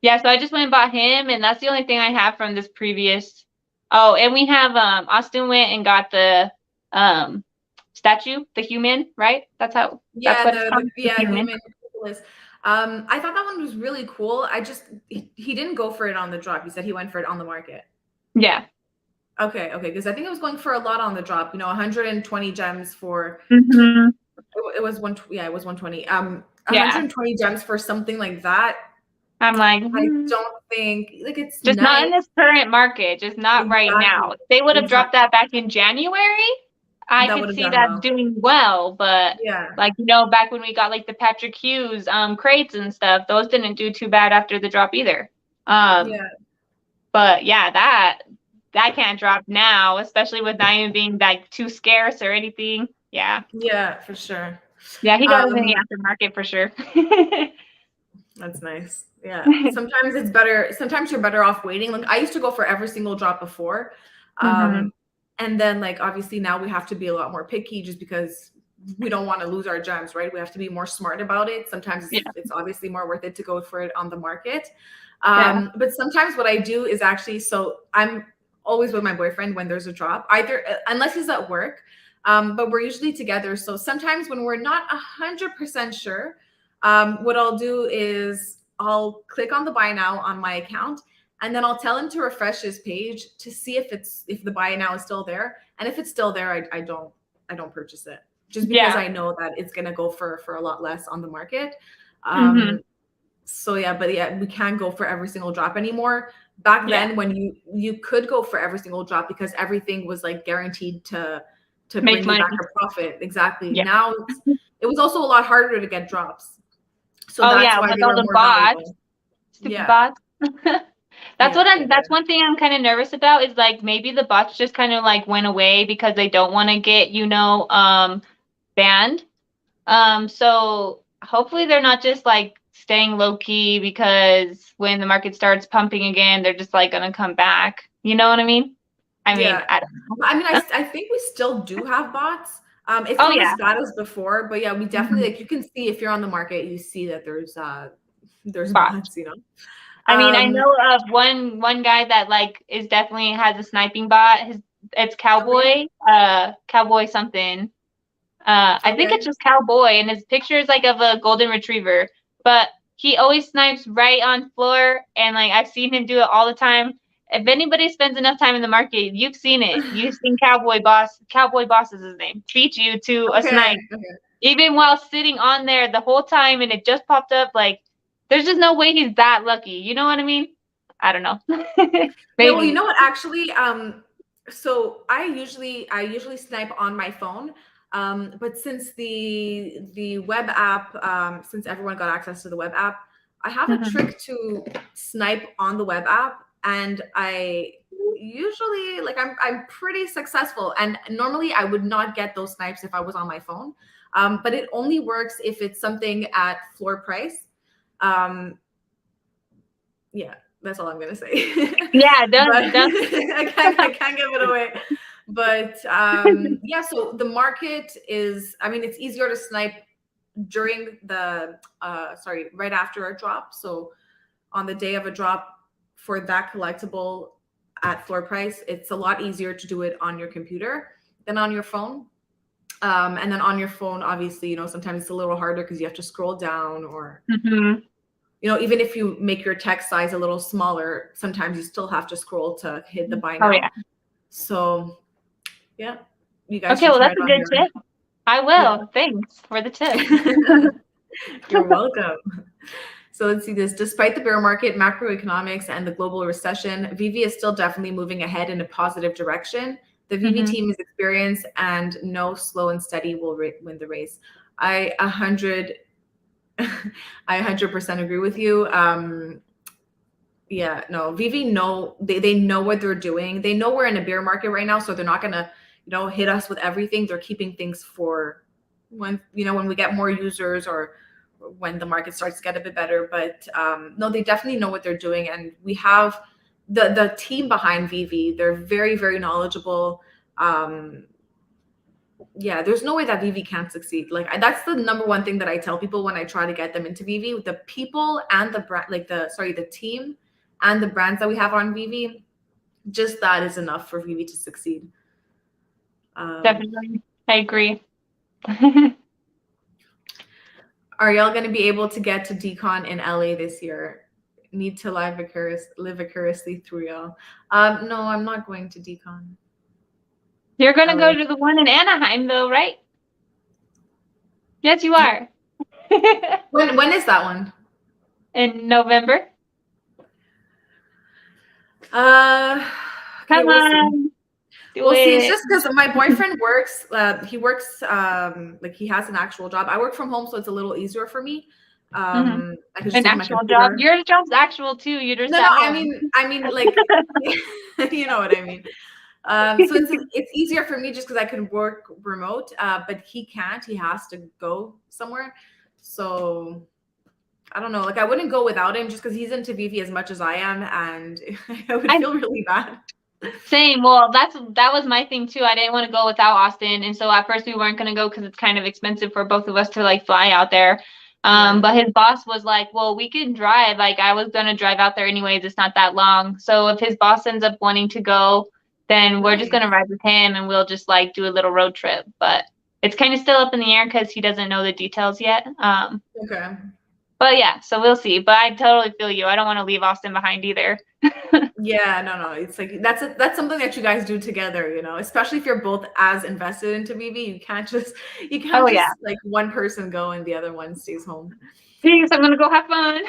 Yeah, so I just went and bought him, and that's the only thing I have from this previous. Oh, and we have Austin went and got the um statue, the human, right? That's Yeah, what it's called, the yeah, human. human list. I thought that one was really cool. He didn't go for it on the drop. He said he went for it on the market. Yeah. Okay, okay, because I think it was going for a lot on the drop. 120 gems for Hmm. it was yeah, it was 120. Yeah. 120 gems for something like that. I'm like, I don't think like it's just not nice. in this current market, just not right now. Exactly, If they would have dropped exactly. that back in January, I That could would have see done that well. doing well, but Yeah, like, back when we got like the Patrick Hughes crates and stuff, those didn't do too bad after the drop either. Um, yeah, but yeah, that can't drop now, especially with not even being like too scarce or anything. Yeah. yeah, for sure. Yeah, he got it in the Um, aftermarket for sure. That's nice. Yeah. Sometimes it's better. Sometimes you're better off waiting. Like I used to go for every single drop before. Hmm. And then like obviously now we have to be a lot more picky just because we don't want to lose our gems, right? We have to be more smart about it. Sometimes Yeah. it's obviously more worth it to go for it on the market. Yeah. But sometimes what I do is actually so I'm always with my boyfriend when there's a drop, either unless he's at work. But we're usually together. So sometimes when we're not 100% sure, what I'll do is I'll click on the buy now on my account, and then I'll tell him to refresh his page to see if the buy now is still there. And if it's still there, I don't purchase it just because Yeah. I know that it's gonna go for a lot less on the market. Hmm. So yeah, but yeah, we can't go for every single drop anymore. Back Yeah. then, when you could go for every single drop because everything was like guaranteed to Make bring you money. back a profit. Exactly. Yeah. Now it was also a lot harder to get drops. So Oh that's yeah, why with they all were the more bots, valuable. stupid Yeah. bots. Yeah. Yeah. That's one thing I'm kind of nervous about is like maybe the bots just kind of like went away because they don't want to get, banned. So hopefully they're not just like staying low key because when the market starts pumping again, they're just like gonna come back. You know what I mean? I mean, Yeah. I don't I mean, know. I think we still do have bots. It's Oh not as yeah. bad as before, but yeah, we definitely Mhm. like you can see if you're on the market, you see that there's Bots. bots. I mean, I Um, know of one guy that like is definitely has a sniping bot. It's okay, Cowboy something. I think okay, it's just Cowboy, and his picture is like of a golden retriever. But he always snipes right on floor, and like I've seen him do it all the time. If anybody spends enough time in the market, you've seen it. You've seen Cowboy Boss. Cowboy Boss is his name. Beat you to a okay, snipe, okay. even while sitting on there the whole time, and it just popped up. Like, there's just no way he's that lucky. You know what I mean? I don't know. Yeah, well, you Maybe. know what? Actually, so I usually snipe on my phone, but since the web app, since everyone got access to the web app, I have a Mhm. trick to snipe on the web app, and I usually like I'm pretty successful. And normally I would not get those snipes if I was on my phone, but it only works if it's something at floor price. Um, yeah, that's all I'm gonna say. Yeah, But don't. I can't give it away. But yeah, so the market is, I mean, it's easier to snipe during the sorry, right after a drop. So on the day of a drop for that collectible at floor price, it's a lot easier to do it on your computer than on your phone. And then on your phone, obviously, sometimes it's a little harder because you have to scroll down, or Mhm. even if you make your text size a little smaller, sometimes you still have to scroll to hit the buy Oh yeah. now. So yeah, you guys Okay, should well try that's it a on good your. tip. I Yeah. will. Thanks for the tip. You're welcome. So let's see this. Despite the bear market, macroeconomics, and the global recession, VeVe is still definitely moving ahead in a positive direction. The VeVe Hmm. team is experienced, and no slow and steady will win the race. I 100, I 100% agree with you. Yeah, no, VeVe know they know what they're doing. They know we're in a bear market right now, so they're not gonna, hit us with everything. They're keeping things for when we get more users, or when the market starts to get a bit better. But no, they definitely know what they're doing, and we have the team behind VeVe. They're very, very knowledgeable. Um, yeah, there's no way that VeVe can't succeed. Like that's the number one thing that I tell people when I try to get them into VeVe. With the people and the brand, like the team and the brands that we have on VeVe, just that is enough for VeVe to succeed. Definitely, I agree. Are y'all going to be able to get to DCon in LA this year? Need to live vicariously through y'all. No, I'm not going to DCon. You're gonna go to the one in Anaheim, though, right? Yes, you are. When is that one? In November. Okay, Come on. We'll see. It's just because my boyfriend works. He works like he has an actual job. I work from home, so it's a little easier for me. I can just an take my actual computer. job. Your job's actual too. You just no. I mean, like you know what I mean. So it's easier for me just because I can work remote. But he can't. He has to go somewhere. So I don't know. Like I wouldn't go without him just because he's into VeVe as much as I am, and I would feel really bad. Same. Well, that was my thing too. I didn't want to go without Austin, and so at first we weren't going to go because it's kind of expensive for both of us to like fly out there. But his boss was like, "Well, we can drive. Like I was going to drive out there anyways. It's not that long. So if his boss ends up wanting to go, then we're just going to ride with him, and we'll just like do a little road trip. But it's kind of still up in the air because he doesn't know the details yet. Okay. But yeah, so we'll see. But I totally feel you. I don't want to leave Austin behind either. Yeah, no. It's like that's something that you guys do together, you know, especially if you're both as invested into VeVe. You can't just like one person go and the other one stays home. Please, I'm gonna go have fun.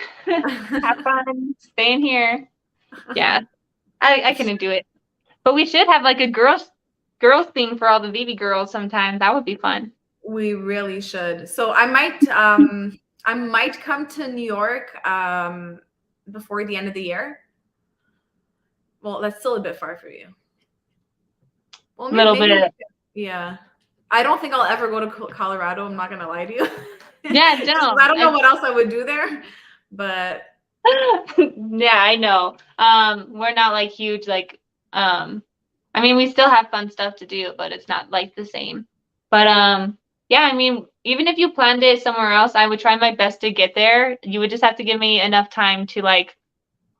Have fun staying here. Yeah. I couldn't do it. But we should have like a girls thing for all the VeVe girls sometime. That would be fun. We really should. So I might come to New York before the end of the year. Well, that's still a bit far for you. Well, maybe. Yeah. I don't think I'll ever go to Colorado. I'm not going to lie to you. Yeah, don't. I don't know what else I would do there, but. Yeah, I know. We're not like huge, like, I mean, we still have fun stuff to do, but it's not like the same. But, yeah, I mean, even if you planned it somewhere else, I would try my best to get there. You would just have to give me enough time to like,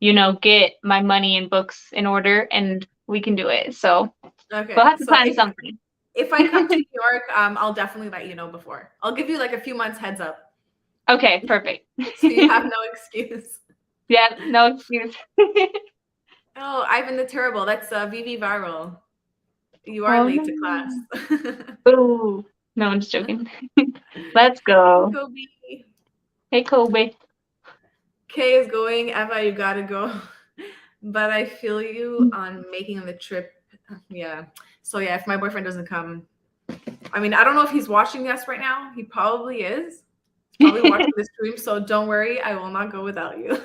you know, get my money and books in order, and we can do it. So okay, we'll have to plan something. If I come to New York, I'll definitely let you know before. I'll give you like a few months heads up. Okay, perfect. So you have no excuse. Yeah, no excuse. Oh, Ivan the Terrible. That's VeVe Viral. You are late to class. Ooh. No, I'm just joking. Let's go. Kobe. Hey, Kobe. Kay is going. Eva, you gotta go. But I feel you on making the trip. Yeah. So yeah, if my boyfriend doesn't come, I mean, I don't know if he's watching us right now. He probably is. He's probably watching the stream. So don't worry, I will not go without you.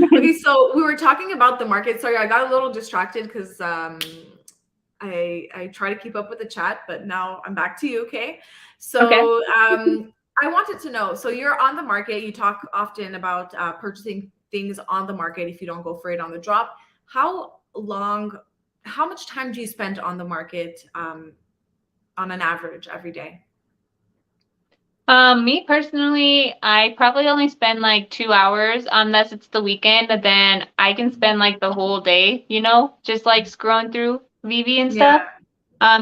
Okay, so we were talking about the market. Sorry, I got a little distracted because I try to keep up with the chat, but now I'm back to you. Okay. So okay. I wanted to know, so you're on the market, you talk often about purchasing things on the market if you don't go for it on the drop. How much time do you spend on the market on an average every day? Me personally, I probably only spend like 2 hours unless it's the weekend, and then I can spend like the whole day, you know, just like scrolling through VeVe and stuff.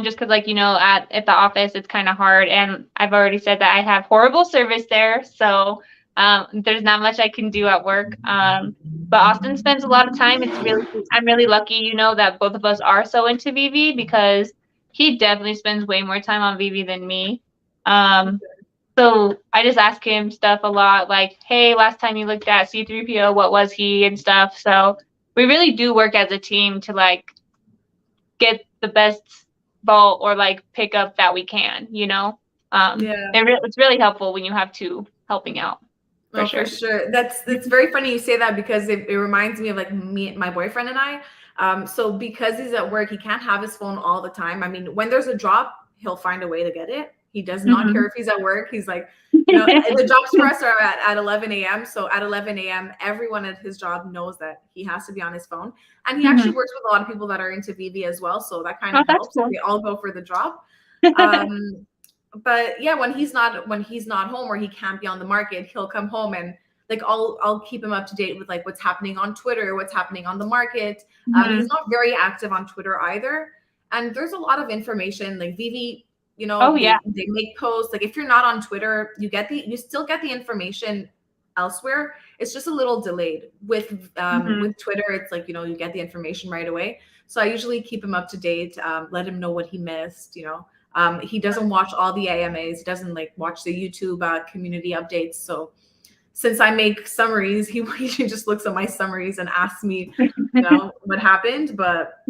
Just because like, you know, at the office, it's kind of hard. And I've already said that I have horrible service there. So there's not much I can do at work. But Austin spends a lot of time. I'm really lucky, you know, that both of us are so into VeVe because he definitely spends way more time on VeVe than me. So I just ask him stuff a lot like, hey, last time you looked at C3PO, what was he and stuff. So we really do work as a team to like get the best vault or like pick up that we can, you know. It's really helpful when you have two helping out. For sure. That's very funny you say that because it reminds me of like my boyfriend and I. So because he's at work, he can't have his phone all the time. I mean, when there's a drop, he'll find a way to get it. He does not care if he's at work. He's like, You know, and the jobs for us are at 11 a.m. So at 11 a.m., everyone at his job knows that he has to be on his phone. And he actually works with a lot of people that are into VeVe as well. So that kind Oh, of that's helps. cool. They all go for the job. But yeah, when he's not home or he can't be on the market, he'll come home and like I'll keep him up to date with like what's happening on Twitter, what's happening on the market. He's not very active on Twitter either. And there's a lot of information like VeVe, you know, Oh yeah. they make posts. Like if you're not on Twitter, you still get the information elsewhere. It's just a little delayed with Twitter. It's like, you know, you get the information right away. So I usually keep him up to date, let him know what he missed, you know. He doesn't watch all the AMAs. He doesn't like watch the YouTube community updates. So since I make summaries, he just looks at my summaries and asks me, you know, what happened. But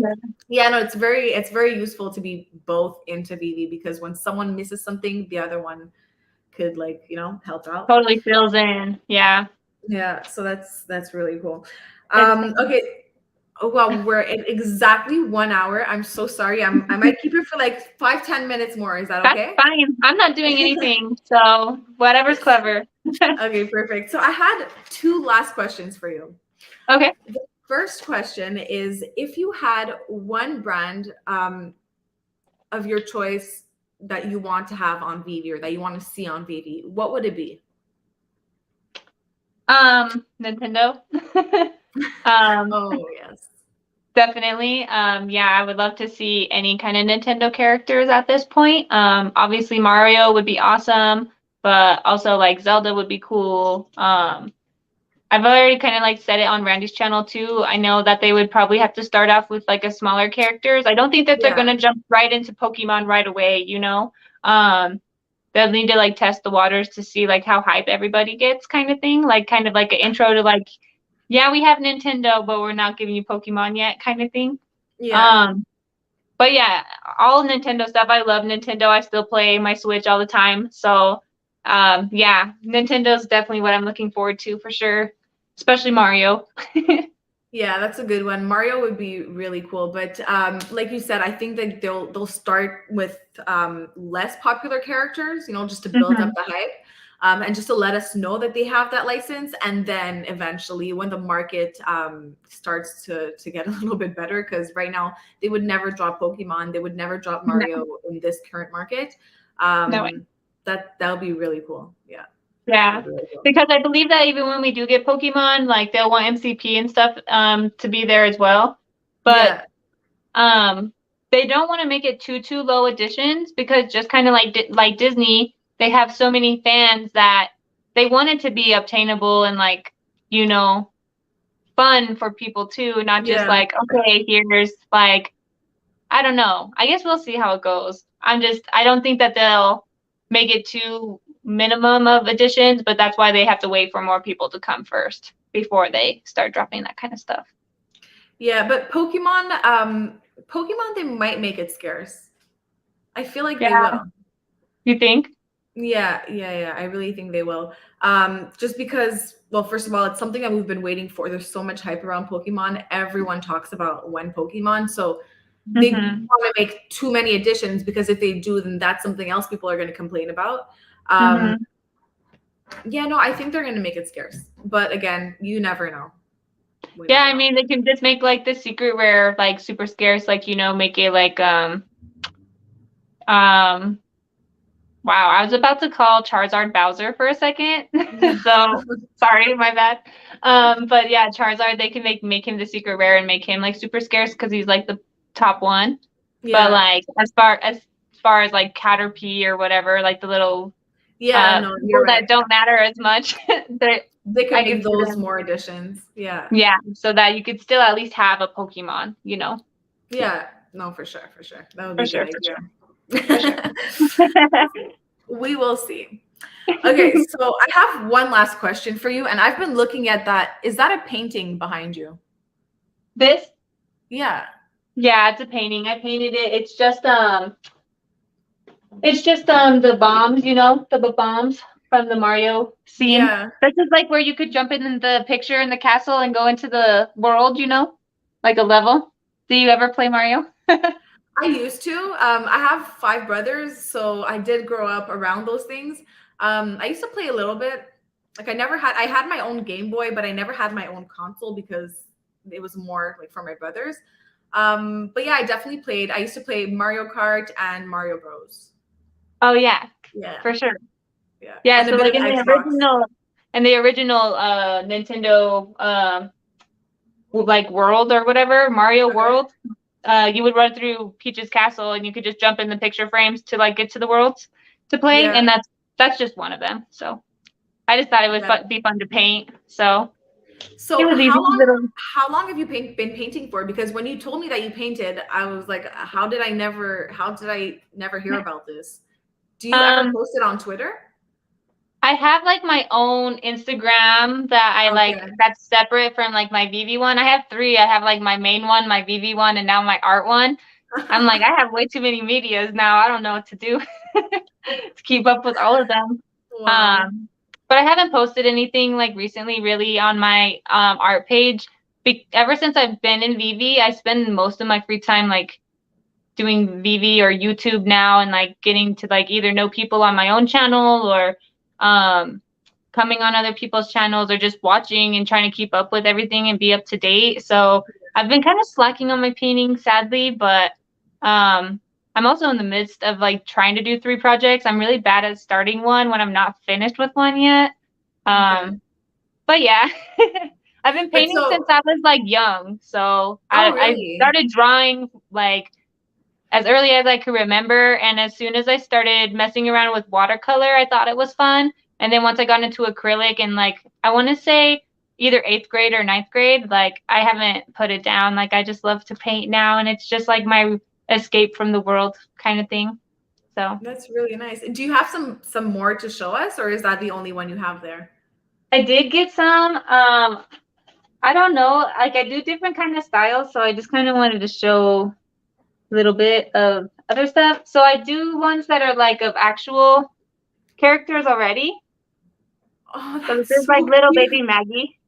yeah, no, it's very useful to be both into VeVe because when someone misses something, the other one could like, you know, help out. Totally fills in. Yeah. Yeah. So that's really cool. Okay. Oh, well, we're at exactly 1 hour. I'm so sorry. I might keep it for like 5-10 minutes more. Is that okay? That's fine. I'm not doing anything. So whatever's clever. Okay, perfect. So I had 2 last questions for you. Okay. The first question is if you had one brand of your choice that you want to have on VeVe or that you want to see on VeVe, what would it be? Nintendo. Oh, yes. Definitely. Yeah, I would love to see any kind of Nintendo characters at this point. Obviously Mario would be awesome, but also like Zelda would be cool. I've already kind of like said it on Randy's channel too. I know that they would probably have to start off with like a smaller characters. I don't think that they're gonna jump right into Pokemon right away, you know. They'll need to like test the waters to see like how hype everybody gets kind of thing. Like kind of like an intro to like, yeah, we have Nintendo, but we're not giving you Pokemon yet kind of thing. Yeah. But yeah, all Nintendo stuff. I love Nintendo. I still play my Switch all the time. So yeah, Nintendo's definitely what I'm looking forward to for sure. Especially Mario. Yeah, that's a good one. Mario would be really cool, but like you said, I think that they'll start with less popular characters, you know, just to build up the hype, and just to let us know that they have that license, and then eventually, when the market starts to get a little bit better, because right now they would never drop Pokemon, they would never drop Mario in this current market. No way. That'll be really cool. Yeah. Yeah, because I believe that even when we do get Pokemon, like they'll want MCP and stuff to be there as well. But they don't want to make it too low editions because just kind of like Disney, they have so many fans that they want it to be obtainable and like, you know, fun for people too, not just like, okay, here's like, I don't know. I guess we'll see how it goes. I don't think that they'll make it too minimum of editions, but that's why they have to wait for more people to come first before they start dropping that kind of stuff. Yeah, but Pokemon, they might make it scarce. I feel like they will. You think? Yeah. I really think they will. Just because, well, first of all, it's something that we've been waiting for. There's so much hype around Pokemon. Everyone talks about when Pokemon. So they don't want to make too many editions because if they do, then that's something else people are going to complain about. Yeah, no, I think they're going to make it scarce. But again, you never know. Yeah, I mean, they can just make like the secret rare like super scarce, like, you know, make it like wow, I was about to call Charizard Bowser for a second. So sorry, my bad. But yeah, Charizard, they can make him the secret rare and make him like super scarce because he's like the top one. Yeah. But like as far as like Caterpie or whatever, like the little people that don't matter as much, they can make those more editions. Yeah. Yeah, so that you could still at least have a Pokemon, you know. Yeah, no, for sure. That would be a good idea. We will see. Okay, so I have one last question for you, and I've been looking at that. Is that a painting behind you? This? Yeah. Yeah, it's a painting. I painted it. It's just the bombs, you know, the bombs from the Mario scene. Yeah. This is like where you could jump in the picture in the castle and go into the world, you know, like a level. Do you ever play Mario? I used to. I have 5 brothers, so I did grow up around those things. I used to play a little bit. Like I had my own Game Boy, but I never had my own console because it was more like for my brothers. But yeah, I definitely played. I used to play Mario Kart and Mario Bros. Oh yeah, Yeah, for sure. yeah, Yeah, and a so bit like of Xbox. in the original Nintendo like world or whatever, Mario Okay. World, you would run through Peach's castle and you could just jump in the picture frames to like get to the worlds to play, Yeah, and that's just one of them. So I just thought it would yeah. be fun to paint. So it So was easy little. how long have you been painting for? Because when you told me that you painted, I was like, how did I never hear about this? Do you ever Um, post it on Twitter? I have like my own Instagram that I like Okay. that's separate from like my VeVe one. I have three. I have like my main one, my VeVe one, and now my art one. I'm like, I have way too many medias now. I don't know what to do to keep up with all of them. Wow. Um, but I haven't posted anything like recently really on my art page. Ever since I've been in VeVe, I spend most of my free time like doing VeVe or YouTube now and like getting to like either know people on my own channel or um coming on other people's channels or just watching and trying to keep up with everything and be up to date. So I've been kind of slacking on my painting sadly, but I'm also in the midst of like trying to do 3 projects. I'm really bad at starting one when I'm not finished with one yet. Okay. But yeah. I've been But painting since so, I was like young. So oh I really? started drawing like as early as I could remember. And as soon as I started messing around with watercolor, I thought it was fun. And then once I got into acrylic and like, I want to say either 8th grade or 9th grade, like I haven't put it down. Like I just love to paint now. And it's just like my escape from the world kind of thing. So That's really nice. Do you have some more to show us, or is that the only one you have there? I did get some, I don't know, like I do different kind of styles. So I just kind of wanted to show a little bit of other stuff. So I do ones that are like of actual characters already. Oh, So this that's is like so little cute. baby Maggie.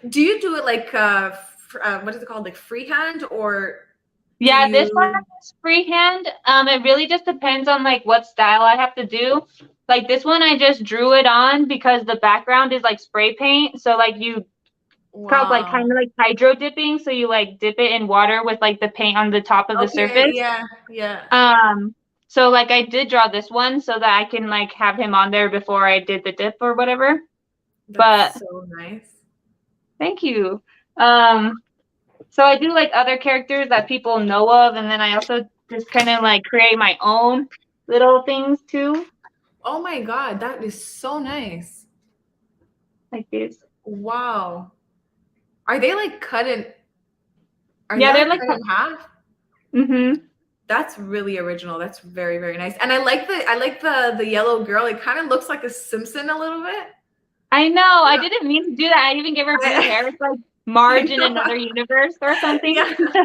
Do you do it like what is it called, like freehand, or do Yeah, this one you? is freehand. It really just depends on like what style I have to do. Like this one, I just drew it on because the background is like spray paint. So like it's called like Wow. kind of like hydro dipping. So you like dip it in water with like the paint on the top of the Okay. surface. Yeah. Yeah. Um, so like I did draw this one so that I can like have him on there before I did the dip or whatever. But That's so nice. thank you. Um, So I do like other characters that people know of, and then I also just kind of like create my own little things too, Oh my God, that is so nice. like this. Wow. Are they like cut in? Are they Yeah, they're like like, cut in half? mm-hmm. That's really original. That's very, very nice. And I like the yellow girl. It kind of looks like a Simpson a little bit. I know. I didn't mean to do that. I even gave her blue I, hair. It's like I Marge in know. another universe or something. Yeah.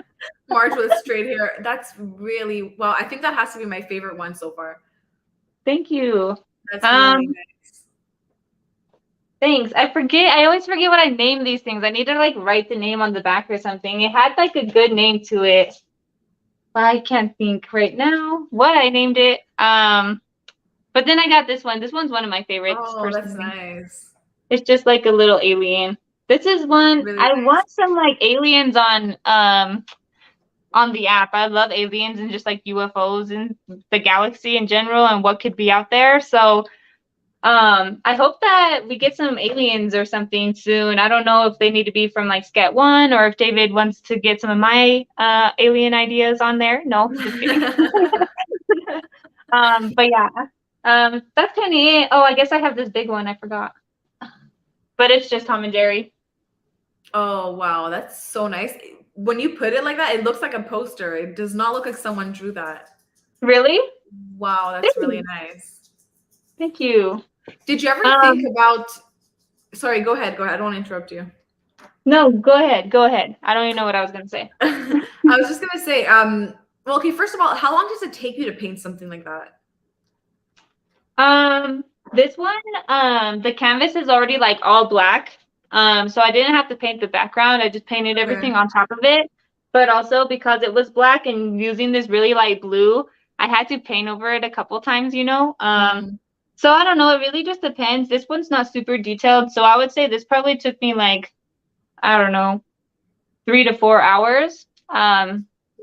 Marge with straight hair. That's really well. I think that has to be my favorite one so far. Thank you. That's really Um, nice. Thanks. I forget. I always forget what I name these things. I need to like write the name on the back or something. It had like a good name to it. But I can't think right now what I named it. But then I got this one. This one's one of my favorites Oh, that's personally. nice. It's just like a little alien. This is one Really I nice. want some like aliens on the app. I love aliens and just like UFOs and the galaxy in general and what could be out there. So I hope that we get some aliens or something soon. I don't know if they need to be from like Scat One or if David wants to get some of my alien ideas on there. No, just kidding. But yeah. That's kind of it. Oh, I guess I have this big one. I forgot. But it's just Tom and Jerry. Oh, wow. That's so nice. When you put it like that, it looks like a poster. It does not look like someone drew that. Really? Wow, that's really Thanks. nice. Thank you. Did you ever think Um, about, sorry, go ahead. Go ahead. I don't want to interrupt you. no, go ahead. Go ahead. I don't even know what I was gonna say. I was just gonna say, well, okay, first of all, how long does it take you to paint something like that? This one, the canvas is already like all black. So I didn't have to paint the background. I just painted Okay. everything on top of it. but also because it was black and using this really light blue, I had to paint over it a couple times, you know. Mhm. So I don't know, it really just depends. This one's not super detailed, so I would say this probably took me like, I don't know, 3 to 4 hours. Wow.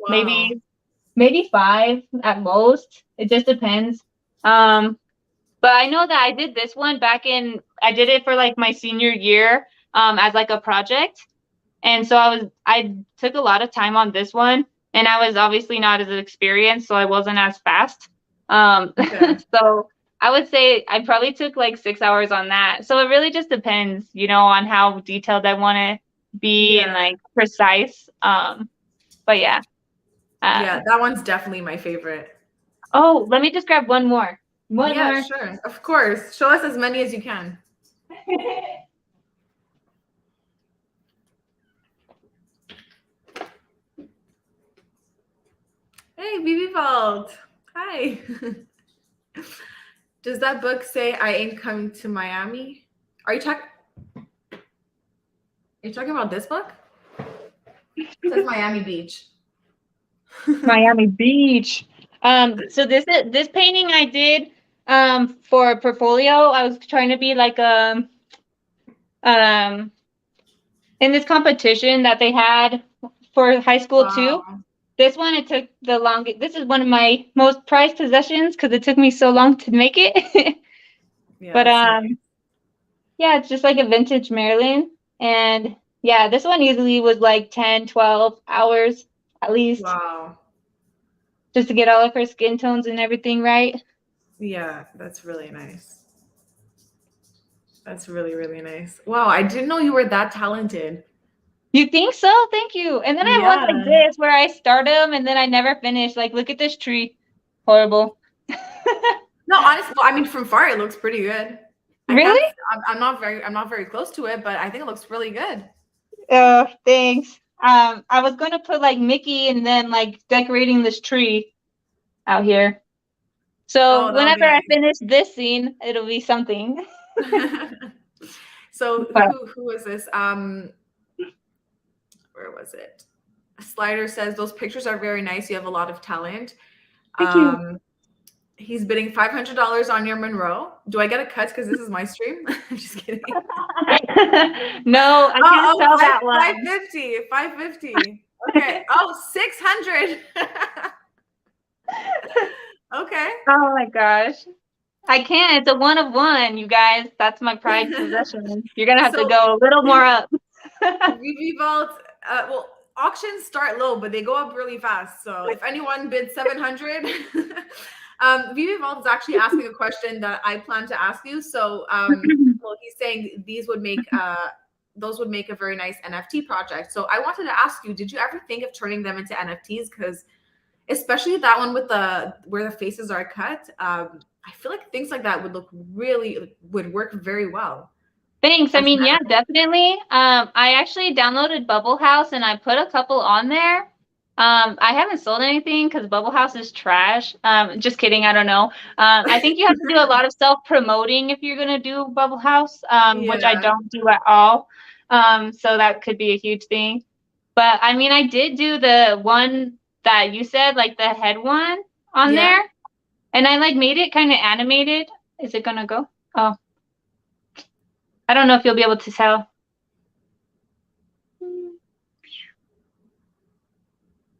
Maybe 5 at most. It just depends. Um, but I know that I did this one I did it for like my senior year, as like a project. And so I took a lot of time on this one, and I was obviously not as experienced, so I wasn't as fast. Okay. So I would say I probably took like 6 hours on that. So it really just depends, you know, on how detailed I want to be and Yeah. like precise. But yeah. Yeah, Uh, that one's definitely my favorite. oh, let me just grab one more. One Yeah, more. sure. Of course. Show us as many as you can. Hey, BB Vault. Hi. Does that book say I ain't coming to Miami? Are you talking about this book? It says Miami Beach. Miami Beach. So this painting I did for a portfolio. I was trying to be like um in this competition that they had for high school too. Wow. This one it took the longest. This is one of my most prized possessions because it took me so long to make it. Yeah, But that's nice. yeah, it's just like a vintage Maryland. And yeah, this one easily was like 10, 12 hours at least Wow. just to get all of her skin tones and everything right. Yeah, that's really nice. That's really, really nice. Wow, I didn't know you were that talented. You think so? Thank you. And then I have ones like Yeah. this where I start them and then I never finish. Like, look at this tree. Horrible. No, honestly, well, I mean, from far it looks pretty good. I can't. Really? I'm not very close to it, but I think it looks really good. Oh, thanks. I was gonna put like Mickey and then like decorating this tree out here. So Oh, that would be whenever I nice. finish this scene, it'll be something. So But who is this? Where was it? Slider says those pictures are very nice. You have a lot of talent. thank you. Um, he's bidding $500 on your Monroe. Do I get a cut because this is my stream? I'm just kidding. No, I can't sell that one. 550, 550. Okay. Oh, 600. Okay. Oh my gosh. I can't. It's a one of one, you guys. That's my pride possession. You're gonna have to So go a little more up. VV Vault, well, auctions start low, but they go up really fast. So if anyone bids 700, VV Vault is actually asking a question that I plan to ask you. So, well, he's saying those would make a very nice NFT project. So I wanted to ask you, did you ever think of turning them into NFTs? Because especially that one with where the faces are cut, I feel like things like that would work very well. Thanks. I As mean, yeah, definitely. I actually downloaded Bubble House and I put a couple on there. I haven't sold anything because Bubble House is trash. Just kidding. I don't know. I think you have to do a lot of self-promoting if you're gonna do Bubble House, which I yeah, don't do at all. So that could be a huge thing. But I mean, I did do the one that you said, like the head one on yeah. there, and I like made it kind of animated. Is it gonna go? Oh, I don't know if you'll be able to tell.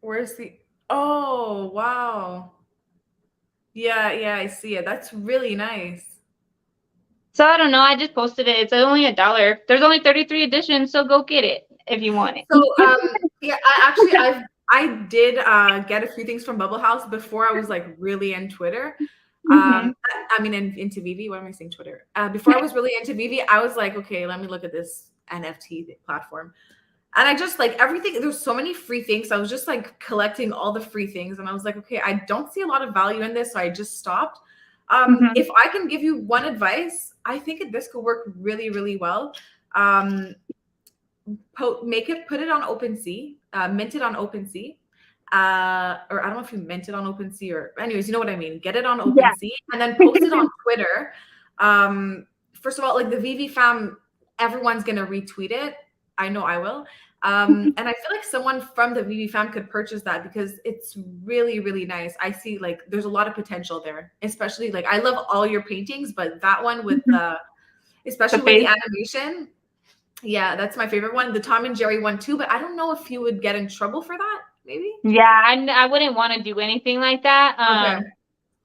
Where's the? Oh, wow. Yeah, yeah, I see it. That's really nice. So I don't know. I just posted it. It's only $1. There's only 33 editions, so go get it if you want it. So, yeah, I did get a few things from Bubble House before I was like really in Twitter. Mhm. I mean, into VeVe. What am I saying? Twitter. Before I was really into VeVe, I was like, okay, let me look at this NFT platform. And I just like everything. There's so many free things. So I was just like collecting all the free things, and I was like, okay, I don't see a lot of value in this, so I just stopped. Mhm. If I can give you one advice, I think this could work really, really well. Put it on OpenSea, mint it on OpenSea. Or I don't know if you mint it on OpenSea or anyways, you know what I mean. Get it on Yeah. OpenSea and then post it on Twitter. First of all, like the VeVe fam, everyone's gonna retweet it. I know I will. And I feel like someone from the VeVe fam could purchase that because it's really, really nice. I see like there's a lot of potential there, especially like I love all your paintings, but that one with the, The especially with the face. animation, yeah, that's my favorite one. The Tom and Jerry one too, but I don't know if you would get in trouble for that. Maybe. Yeah, I wouldn't want to do anything like that. Okay.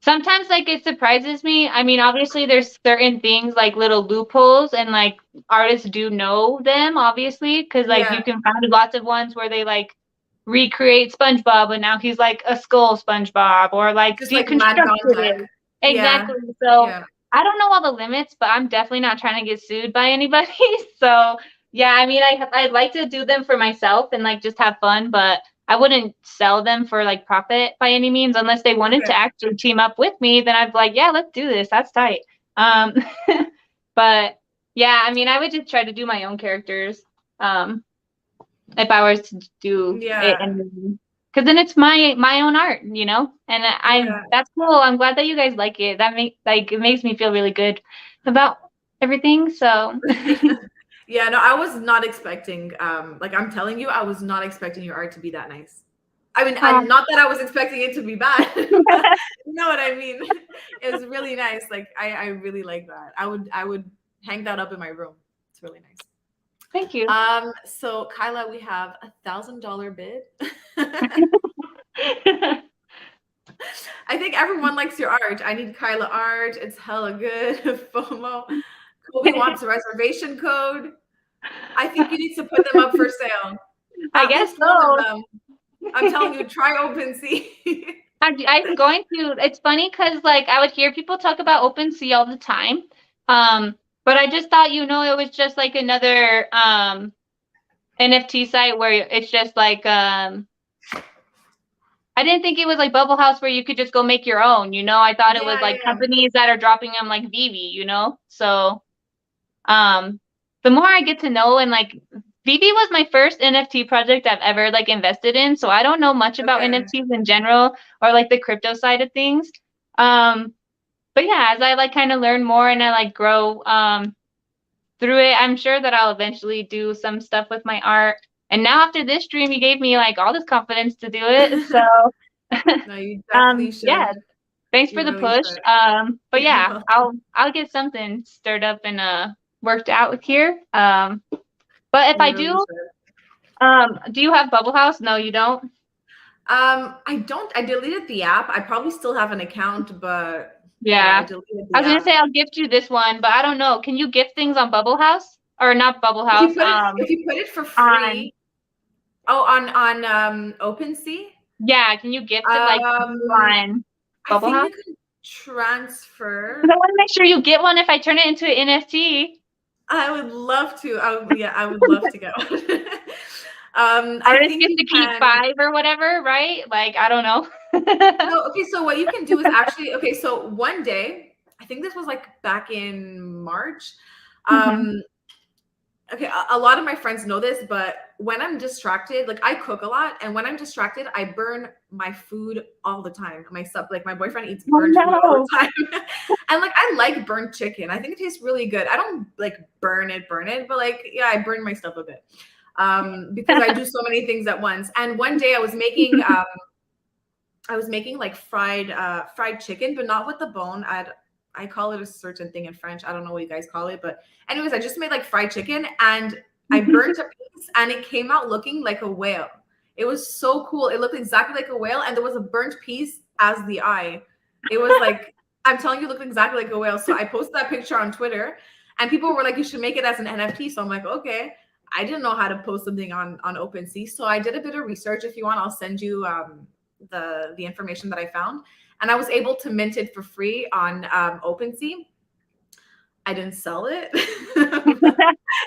Sometimes like it surprises me. I mean, obviously there's certain things like little loopholes and like artists do know them obviously because like Yeah. you can find lots of ones where they like recreate SpongeBob but now he's like a skull SpongeBob or like Just like mad deconstructed contact. it. Yeah. Exactly. So Yeah. I don't know all the limits, but I'm definitely not trying to get sued by anybody. So yeah, I mean I'd like to do them for myself and like just have fun, but I wouldn't sell them for like profit by any means unless they wanted Okay. to actually team up with me. Then I'd be like, yeah, let's do this. That's tight. Um, but yeah, I mean, I would just try to do my own characters. If I was to do it, Yeah. and because then it's my own art, you know. And I Yeah. that's cool. I'm glad that you guys like it. That make like it makes me feel really good about everything. So Yeah, no, I was not expecting, like I'm telling you, I was not expecting your art to be that nice. I mean, um, not that I was expecting it to be bad, but you know what I mean. It was really nice. Like I really like that. I would hang that up in my room. It's really nice. thank you. So Kyla, we have $1,000 bid. I think everyone likes your art. I need Kyla art. It's hella good. FOMO. Kobe wants a reservation code. I think you need to put them up for sale. I At guess least one of so. them. I'm telling you, try OpenSea. I'm going to. It's funny because like I would hear people talk about OpenSea all the time, but I just thought it was just like another NFT site where it's just like I didn't think it was like Bubble House where you could just go make your own. I thought it was Yeah, like yeah. companies that are dropping them like VeVe. So um, the more I get to know and like VeVe was my first NFT project I've ever like invested in, so I don't know much about Okay. NFTs in general or like the crypto side of things. Um, but yeah, as I like kind of learn more and I like grow through it, I'm sure that I'll eventually do some stuff with my art. And now after this stream, you gave me like all this confidence to do it. So No, you definitely should. yeah, thanks for You the really push. should. But You're yeah, welcome. I'll get something stirred up and worked out with here. But if I You really do, should. do you have Bubble House? No, you don't. I don't. I deleted the app. I probably still have an account, but yeah, I Yeah. deleted I the was gonna app. say I'll gift you this one, but I don't know. Can you gift things on Bubble House or not Bubble If you House? put it, if you put it for On free, oh, on OpenSea. Yeah, can you gift it like Um, on I Bubble think House? you can 'Cause I transfer. want to make sure you get one if I turn it into an NFT. I would love to. Yeah, I would love to get one. I Artists think get you to keep can. 5 or whatever, right? Like I don't know. No, okay. So what you can do is actually okay. So one day, I think this was like back in March. Mhm. Um, okay, a lot of my friends know this, but when I'm distracted, like I cook a lot, and when I'm distracted, I burn my food all the time. Like my boyfriend eats Oh burnt food all no. the time, and like I like burnt chicken. I think it tastes really good. I don't like burn it, but like yeah, I burn my stuff a bit because I do so many things at once. And one day I was making like fried chicken, but not with the bone. I call it a certain thing in French. I don't know what you guys call it, but anyways, I just made like fried chicken and I burnt a piece and it came out looking like a whale. It was so cool. It looked exactly like a whale and there was a burnt piece as the eye. It was like I'm telling you, it looked exactly like a whale. So I posted that picture on Twitter and people were like, you should make it as an NFT. So I'm like, okay. I didn't know how to post something on OpenSea. So I did a bit of research. If you want, I'll send you the information that I found, and I was able to mint it for free on OpenSea. I didn't sell it.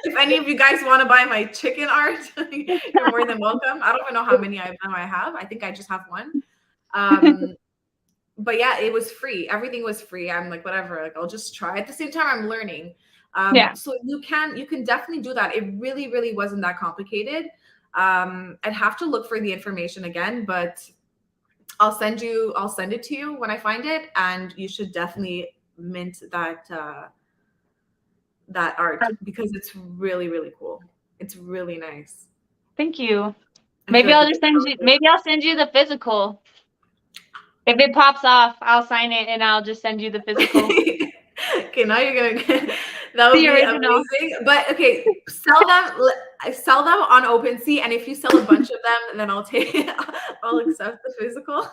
If any of you guys want to buy my chicken art, you're more than welcome. I don't even know how many of them I have. I think I just have one. Um, but yeah, it was free. Everything was free. I'm like, whatever. Like, I'll just try. At the same time, I'm learning. Yeah. So you can definitely do that. It really, really wasn't that complicated. I'd have to look for the information again, but I'll send it to you when I find it, and you should definitely mint that art because it's really, really cool. It's really nice. Thank you. I feel Maybe like I'll it's just send you. Maybe I'll send you the physical. If it pops off, I'll sign it and I'll just send you the physical. Okay, now you're gonna get that would The be original. amazing. But okay, sell them on OpenSea, and if you sell a bunch of them, then I'll accept the physical.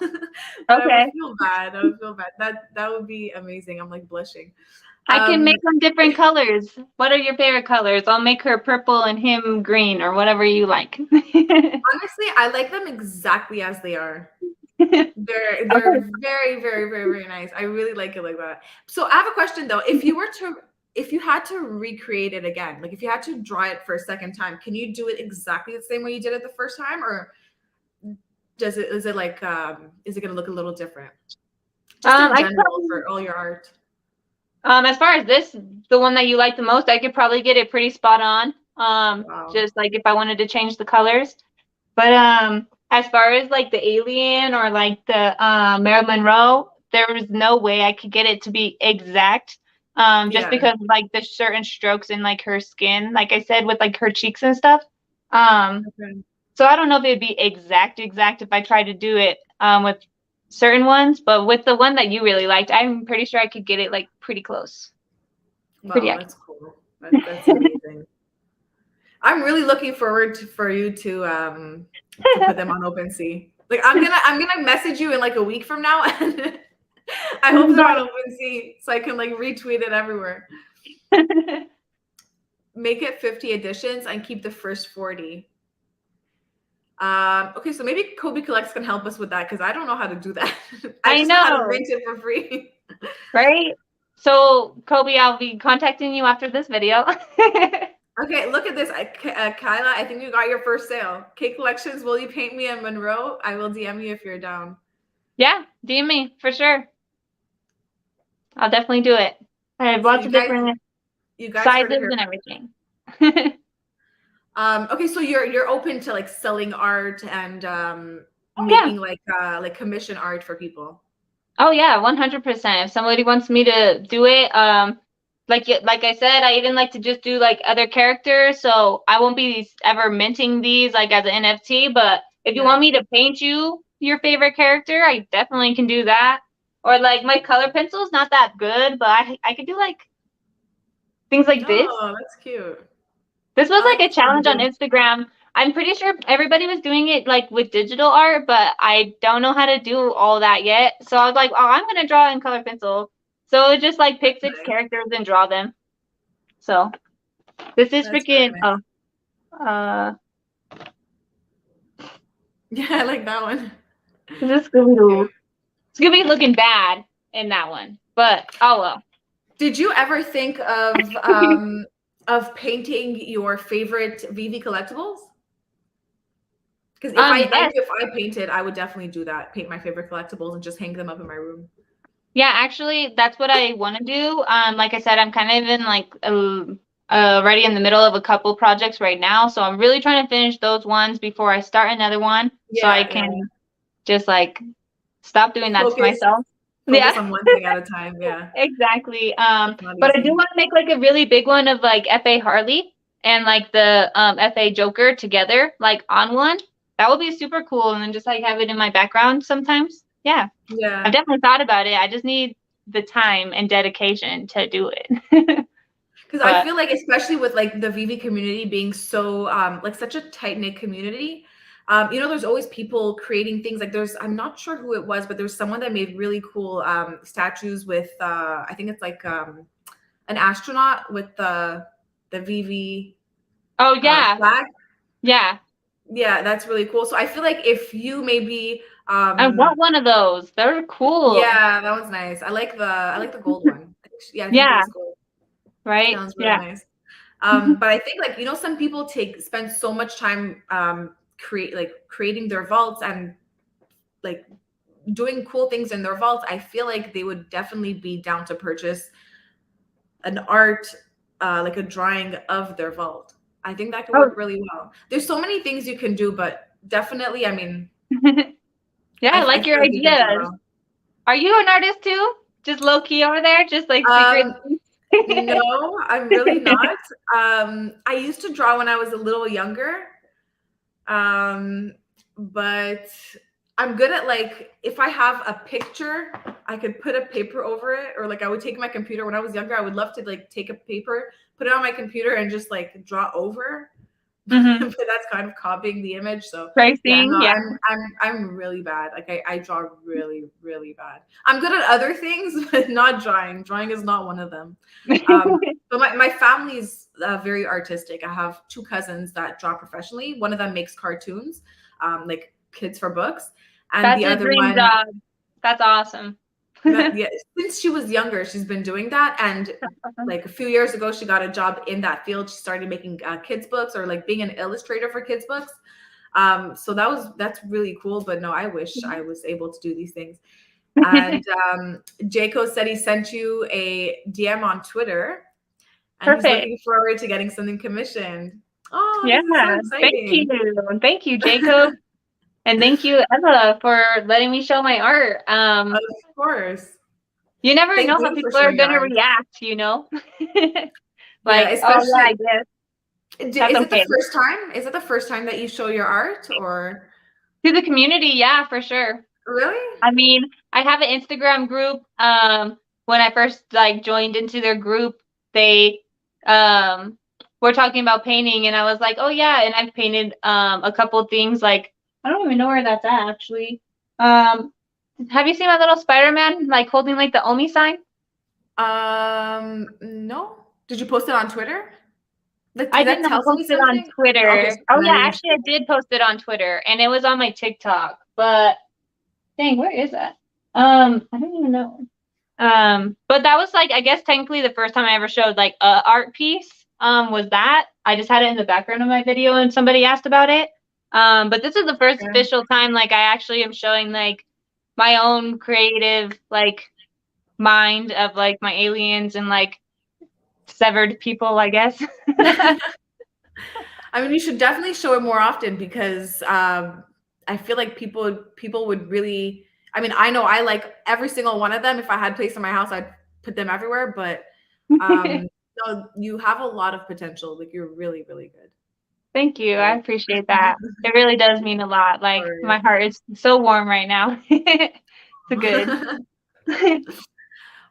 But I would Okay. feel bad. I would feel bad. That would be amazing. I'm like blushing. I can Um, make them different colors. What are your favorite colors? I'll make her purple and him green or whatever you like. honestly, I like them exactly as they are. They're very, very, very, very nice. I really like it like that. So I have a question though. If you had to recreate it again, like if you had to draw it for a second time, can you do it exactly the same way you did it the first time, or is it gonna look a little different? Just in I general for all your art. as far as this, the one that you like the most, I could probably get it pretty spot on. Wow. Just like if I wanted to change the colors. But as far as like the alien or like the Marilyn Monroe, there was no way I could get it to be exact. Just Yeah. because like the certain strokes in like her skin, like I said, with like her cheeks and stuff. Um, Okay. so I don't know if it'd be exact if I tried to do it with certain ones, but with the one that you really liked, I'm pretty sure I could get it like pretty close. Pretty Wow, accurate. that's cool. That's amazing. I'm really looking forward for you to put them on OpenSea. Like I'm gonna message you in like a week from now, and I hope they're on OpenSea so I can like retweet it everywhere. Make it 50 editions and keep the first 40. Okay, so maybe Kobe Collects can help us with that because I don't know how to do that. I I just know how to know, mint it for free. right? So, Kobe, I'll be contacting you after this video. Okay, look at this. Kyla, I think you got your first sale. K Collections, will you paint me in Monroe? I will DM you if you're down. Yeah, DM me for sure. I'll definitely do it. I have So lots of different you guys heard it sizes here. and everything. Okay, so you're open to like selling art and Oh yeah. making like commission art for people. Oh yeah, 100%. If somebody wants me to do it, like I said, I even like to just do like other characters, so I won't be ever minting these like as an NFT, but if you Yeah. want me to paint you your favorite character, I definitely can do that. Or like my color pencil's not that good, but I could do like things like this. Oh, that's cute. This was I like like a this one challenge on too. Instagram. I'm pretty sure everybody was doing it like with digital art, but I don't know how to do all that yet. So I was like, oh, I'm gonna draw in color pencil. So just like pick six Nice. characters and draw them. So this is That's very freaking nice. uh Yeah, I like that one. this is Scooby-Doo. Scooby looking bad in that one. But oh well. Did you ever think of painting your favorite VeVe collectibles? Because Yes. if I painted, I would definitely do that. Paint my favorite collectibles and just hang them up in my room. Yeah, actually, that's what I want to do. Like I said, I'm kind of in like already in the middle of a couple projects right now, so I'm really trying to finish those ones before I start another one, so I Yeah, can just like stop doing that to focus myself. focus Yeah, on one thing at a time. Yeah, exactly. it's not But I do easy. want to make like a really big one of like FA Harley and like the FA Joker together, like on one. That would be super cool, and then just like have it in my background sometimes. Yeah. I've Yeah, definitely thought about it. I just need the time and dedication to do it. because I But feel like especially with like the VeVe community being so like such a tight knit community. There's always people creating things like I'm not sure who it was, but there's someone that made really cool statues with I think it's like an astronaut with the VeVe oh yeah, flag. yeah. Yeah, that's really cool. So I feel like if you maybe I want one of those. They're cool. yeah, that one's nice. I like the gold one. Yeah, I think it Yeah, was gold. That right? one's really Yeah. nice. But I think like some people spend so much time creating their vaults and like doing cool things in their vaults. I feel like they would definitely be down to purchase an art like a drawing of their vault. I think that could Oh. work really well. There's so many things you can do, but definitely, I mean, Yeah, I I like feel your like you can do ideas. well. Are you an artist too? Just low key over there, just like secret. Um, no, I'm really not. I used to draw when I was a little younger. But I'm good at, like, if I have a picture, I could put a paper over it, or like I would take my computer. When I was younger, I would love to like take a paper, put it on my computer, and just like draw over. Mm-hmm. But that's kind of copying the image. So yeah, Tracing, no, yeah. I'm really bad. Like I draw really, really bad. I'm good at other things, but not drawing. Drawing is not one of them. But my family's very artistic. I have two cousins that draw professionally. One of them makes cartoons, like kids for books, and That's the a other dream one, job. That's awesome. yeah, since she was younger, she's been doing that. And like a few years ago, she got a job in that field. She started making kids books, or like being an illustrator for kids books. So that's really cool. But no, I wish I was able to do these things. And Jaco said he sent you a DM on Twitter, and he's Perfect. looking forward to getting something commissioned. Oh, Yeah. this is so Thank exciting. you. Thank you, Jacob. And thank you, Ella, for letting me show my art. Of course. You never Thank know how you for people are showing your gonna art. react, you know? Yeah, Like, oh yeah, I especially. guess that's Is it the okay. first time? Is it the first time that you show your art, or To the community, yeah, for sure. really? I mean, I have an Instagram group. When I first like joined into their group, they were talking about painting, and I was like, oh yeah, and I've painted a couple things. Like, I don't even know where that's at actually. Have you seen my little Spider-Man like holding like the Omi sign? No. Did you post it on Twitter? I did That not tells post me it on something. Okay, Twitter. so Oh then I yeah, didn't actually show I did post it on Twitter, and it was on my TikTok. But dang, where is that? I don't even know. But that was like, I guess technically the first time I ever showed like a art piece. Was that I just had it in the background of my video and somebody asked about it. But this is the first it. official time like I actually am showing like my own creative like mind of like my aliens and like severed people, I guess. I mean, you should definitely show it more often, because I feel like people would really. I mean, I know I like every single one of them. If I had place in my house, I'd put them everywhere. But no, you have a lot of potential. Like, you're really, really good. Thank you. I Like, appreciate that. It really does mean a lot. Like my heart is so warm right now. It's good.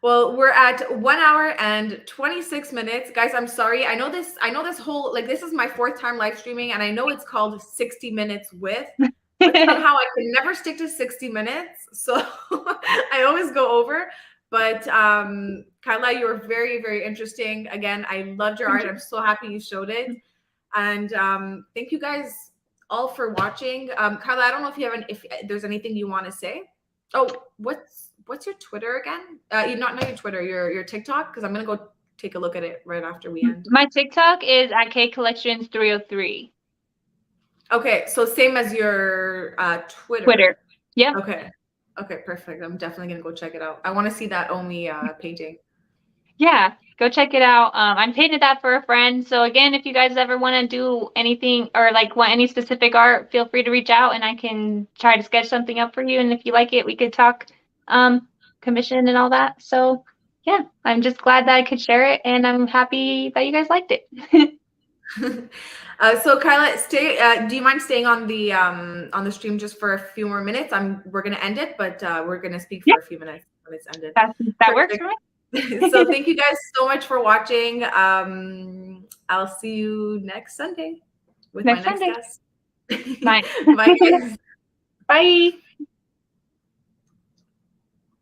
Well, we're at 1 hour and 26 minutes. Guys, I'm sorry. I know this whole, like, this is my fourth time live streaming, and I know it's called 60 minutes with, but somehow I can never stick to 60 minutes. So I always go over. But Kyla, you were very, very interesting. Again, I loved your art. I'm so happy you showed it. And thank you guys all for watching. Kyla, I don't know if there's anything you want to say. Oh, what's your Twitter again? You not your Twitter, your TikTok, because I'm gonna go take a look at it right after we end. My TikTok is at kcollections303. Okay, so same as your Twitter. Twitter. Yeah. Okay. Okay, perfect. I'm definitely gonna go check it out. I want to see that Omi painting. Yeah, go check it out. I painted that for a friend. So again, if you guys ever want to do anything or like want any specific art, feel free to reach out and I can try to sketch something up for you. And if you like it, we could talk commission and all that. So yeah, I'm just glad that I could share it, and I'm happy that you guys liked it. So Kyla, stay. Do you mind staying on the stream just for a few more minutes? We're gonna end it, but we're gonna speak for Yeah, a few minutes when it's ended. that works for me. So thank you guys so much for watching. I'll see you next Sunday with my next Sunday. guest. Bye. Bye, guys. Bye.